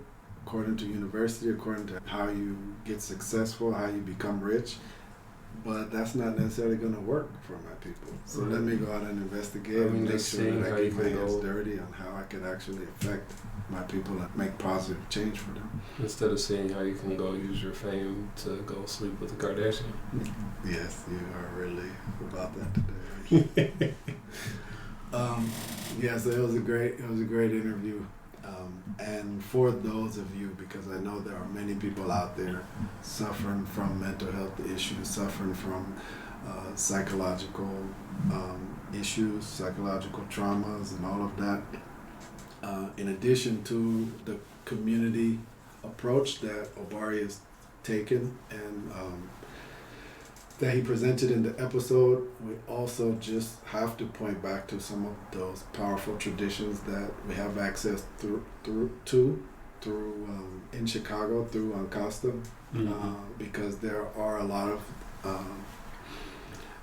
according to university, according to how you get successful, how you become rich. But that's not necessarily going to work for my people. So let me go out and investigate and make sure that I get my hands dirty on how I can actually affect my people and make positive change for them. Instead of seeing how you can go use your fame to go sleep with a Kardashian. Yes, you are really about that today. Yeah, so it was a great interview. And for those of you, because I know there are many people out there suffering from mental health issues, suffering from psychological issues, psychological traumas, and all of that. In addition to the community approach that Obari has taken and that he presented in the episode, we also just have to point back to some of those powerful traditions that we have access through in Chicago through Ankhkasta, because there are a lot of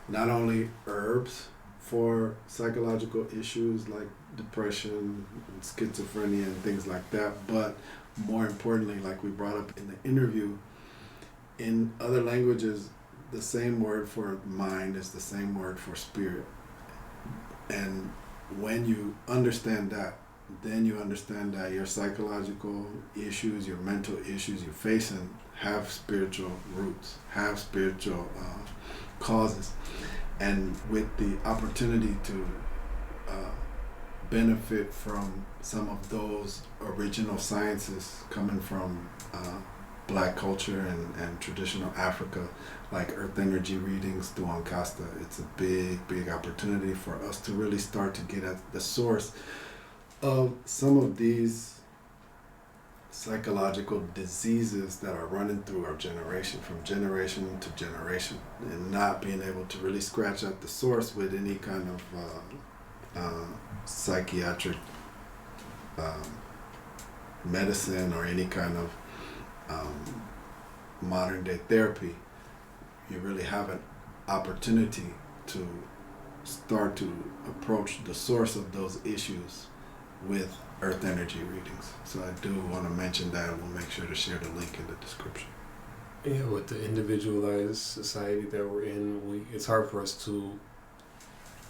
not only herbs for psychological issues like depression, and schizophrenia, and things like that, but more importantly, like we brought up in the interview, in other languages, the same word for mind is the same word for spirit. And when you understand that, then you understand that your psychological issues, your mental issues you're facing have spiritual roots, have spiritual causes. And with the opportunity to benefit from some of those original sciences coming from black culture and traditional Africa, like earth energy readings through Ankhkasta, it's a big opportunity for us to really start to get at the source of some of these psychological diseases that are running through our generation, from generation to generation, and not being able to really scratch at the source with any kind of psychiatric medicine or any kind of modern day therapy. You really have an opportunity to start to approach the source of those issues with earth energy readings. So I do want to mention that. We'll make sure to share the link in the description. Yeah, with the individualized society that we're in, it's hard for us to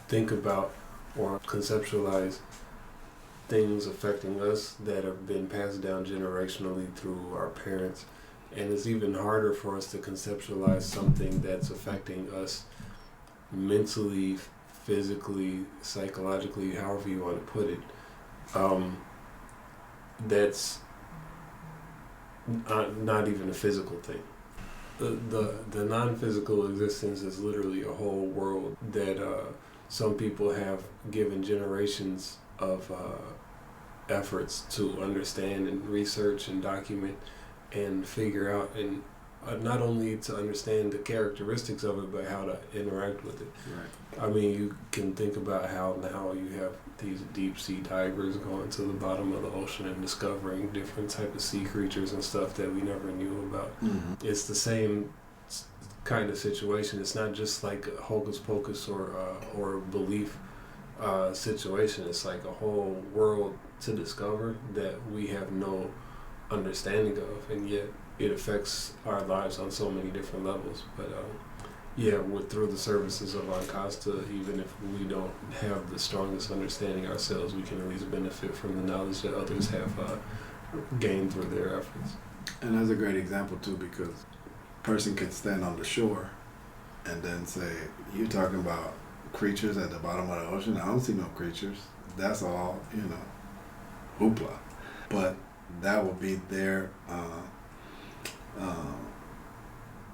think about or conceptualize things affecting us that have been passed down generationally through our parents. And it's even harder for us to conceptualize something that's affecting us mentally, physically, psychologically, however you want to put it. That's not even a physical thing. The non-physical existence is literally a whole world that some people have given generations of efforts to understand and research and document and figure out, and not only to understand the characteristics of it, but how to interact with it. Right. I mean, you can think about how now you have these deep sea divers going to the bottom of the ocean and discovering different type of sea creatures and stuff that we never knew about. Mm-hmm. It's the same kind of situation. It's not just like a hocus pocus or belief situation. It's like a whole world to discover that we have no understanding of, and yet it affects our lives on so many different levels. But through the services of Ankhkasta, even if we don't have the strongest understanding ourselves, we can at least benefit from the knowledge that others have gained through their efforts. And that's a great example too, because a person can stand on the shore and then say, "You're talking about creatures at the bottom of the ocean? I don't see no creatures. That's all, hoopla." But that would be their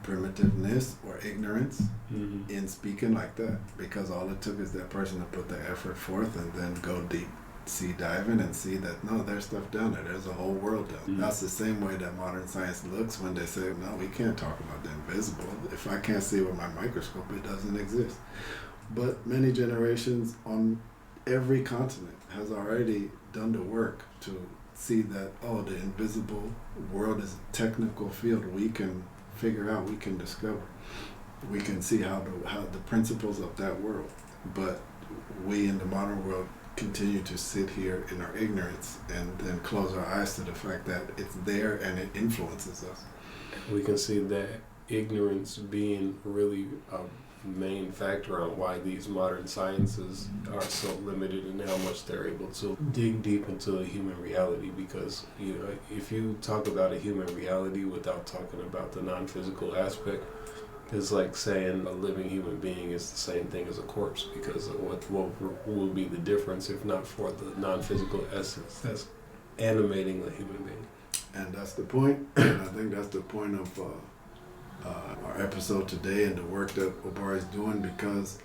primitiveness or ignorance in speaking like that, because all it took is that person to put the effort forth and then go deep sea diving and see that no, there's stuff down there, there's a whole world down there. That's the same way that modern science looks when they say, no, we can't talk about the invisible. If I can't see it with my microscope, it doesn't exist. But many generations on every continent has already done the work to see that, oh, the invisible world is a technical field we can figure out, we can discover. We can see how the principles of that world. But we in the modern world continue to sit here in our ignorance and then close our eyes to the fact that it's there and it influences us. We can see that ignorance being really a main factor on why these modern sciences are so limited in how much they're able to dig deep into the human reality, because if you talk about a human reality without talking about the non-physical aspect, it's like saying a living human being is the same thing as a corpse, because what will be the difference if not for the non-physical essence that's animating the human being? And that's the point. And I think that's the point of our episode today and the work that Obari is doing, because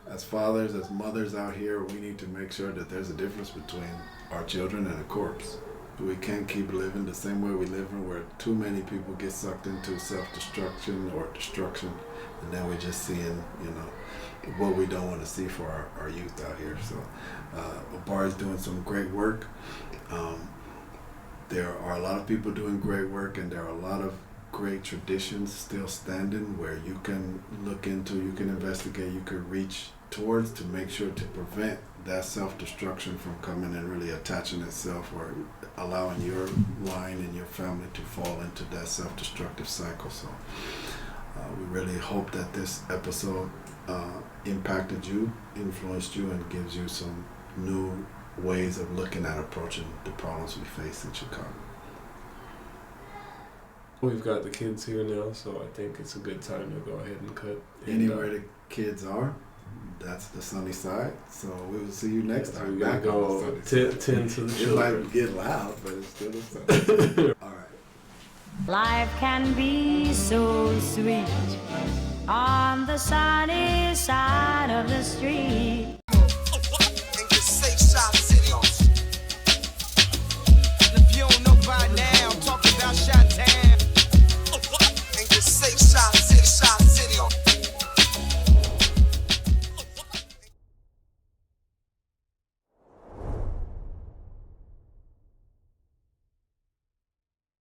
as fathers, as mothers out here, we need to make sure that there's a difference between our children and a corpse. We can't keep living the same way we live, where too many people get sucked into self-destruction or destruction, and then we're just seeing, what we don't want to see for our youth out here. So Obari is doing some great work. There are a lot of people doing great work, and there are a lot of great traditions still standing where you can look into, you can investigate, you can reach towards to make sure to prevent that self-destruction from coming and really attaching itself or allowing your line and your family to fall into that self-destructive cycle. So we really hope that this episode impacted you, influenced you, and gives you some new ways of looking at approaching the problems we face in Chicago. We've got the kids here now, so I think it's a good time to go ahead and cut. Anywhere the kids are, that's the Sunnyside. So we will see you next time. We're going to go tend to the children. It might get loud, but it's still the Sunnyside. All right. Life can be so sweet on the sunny side of the street. And just say shot city. If you don't know by now.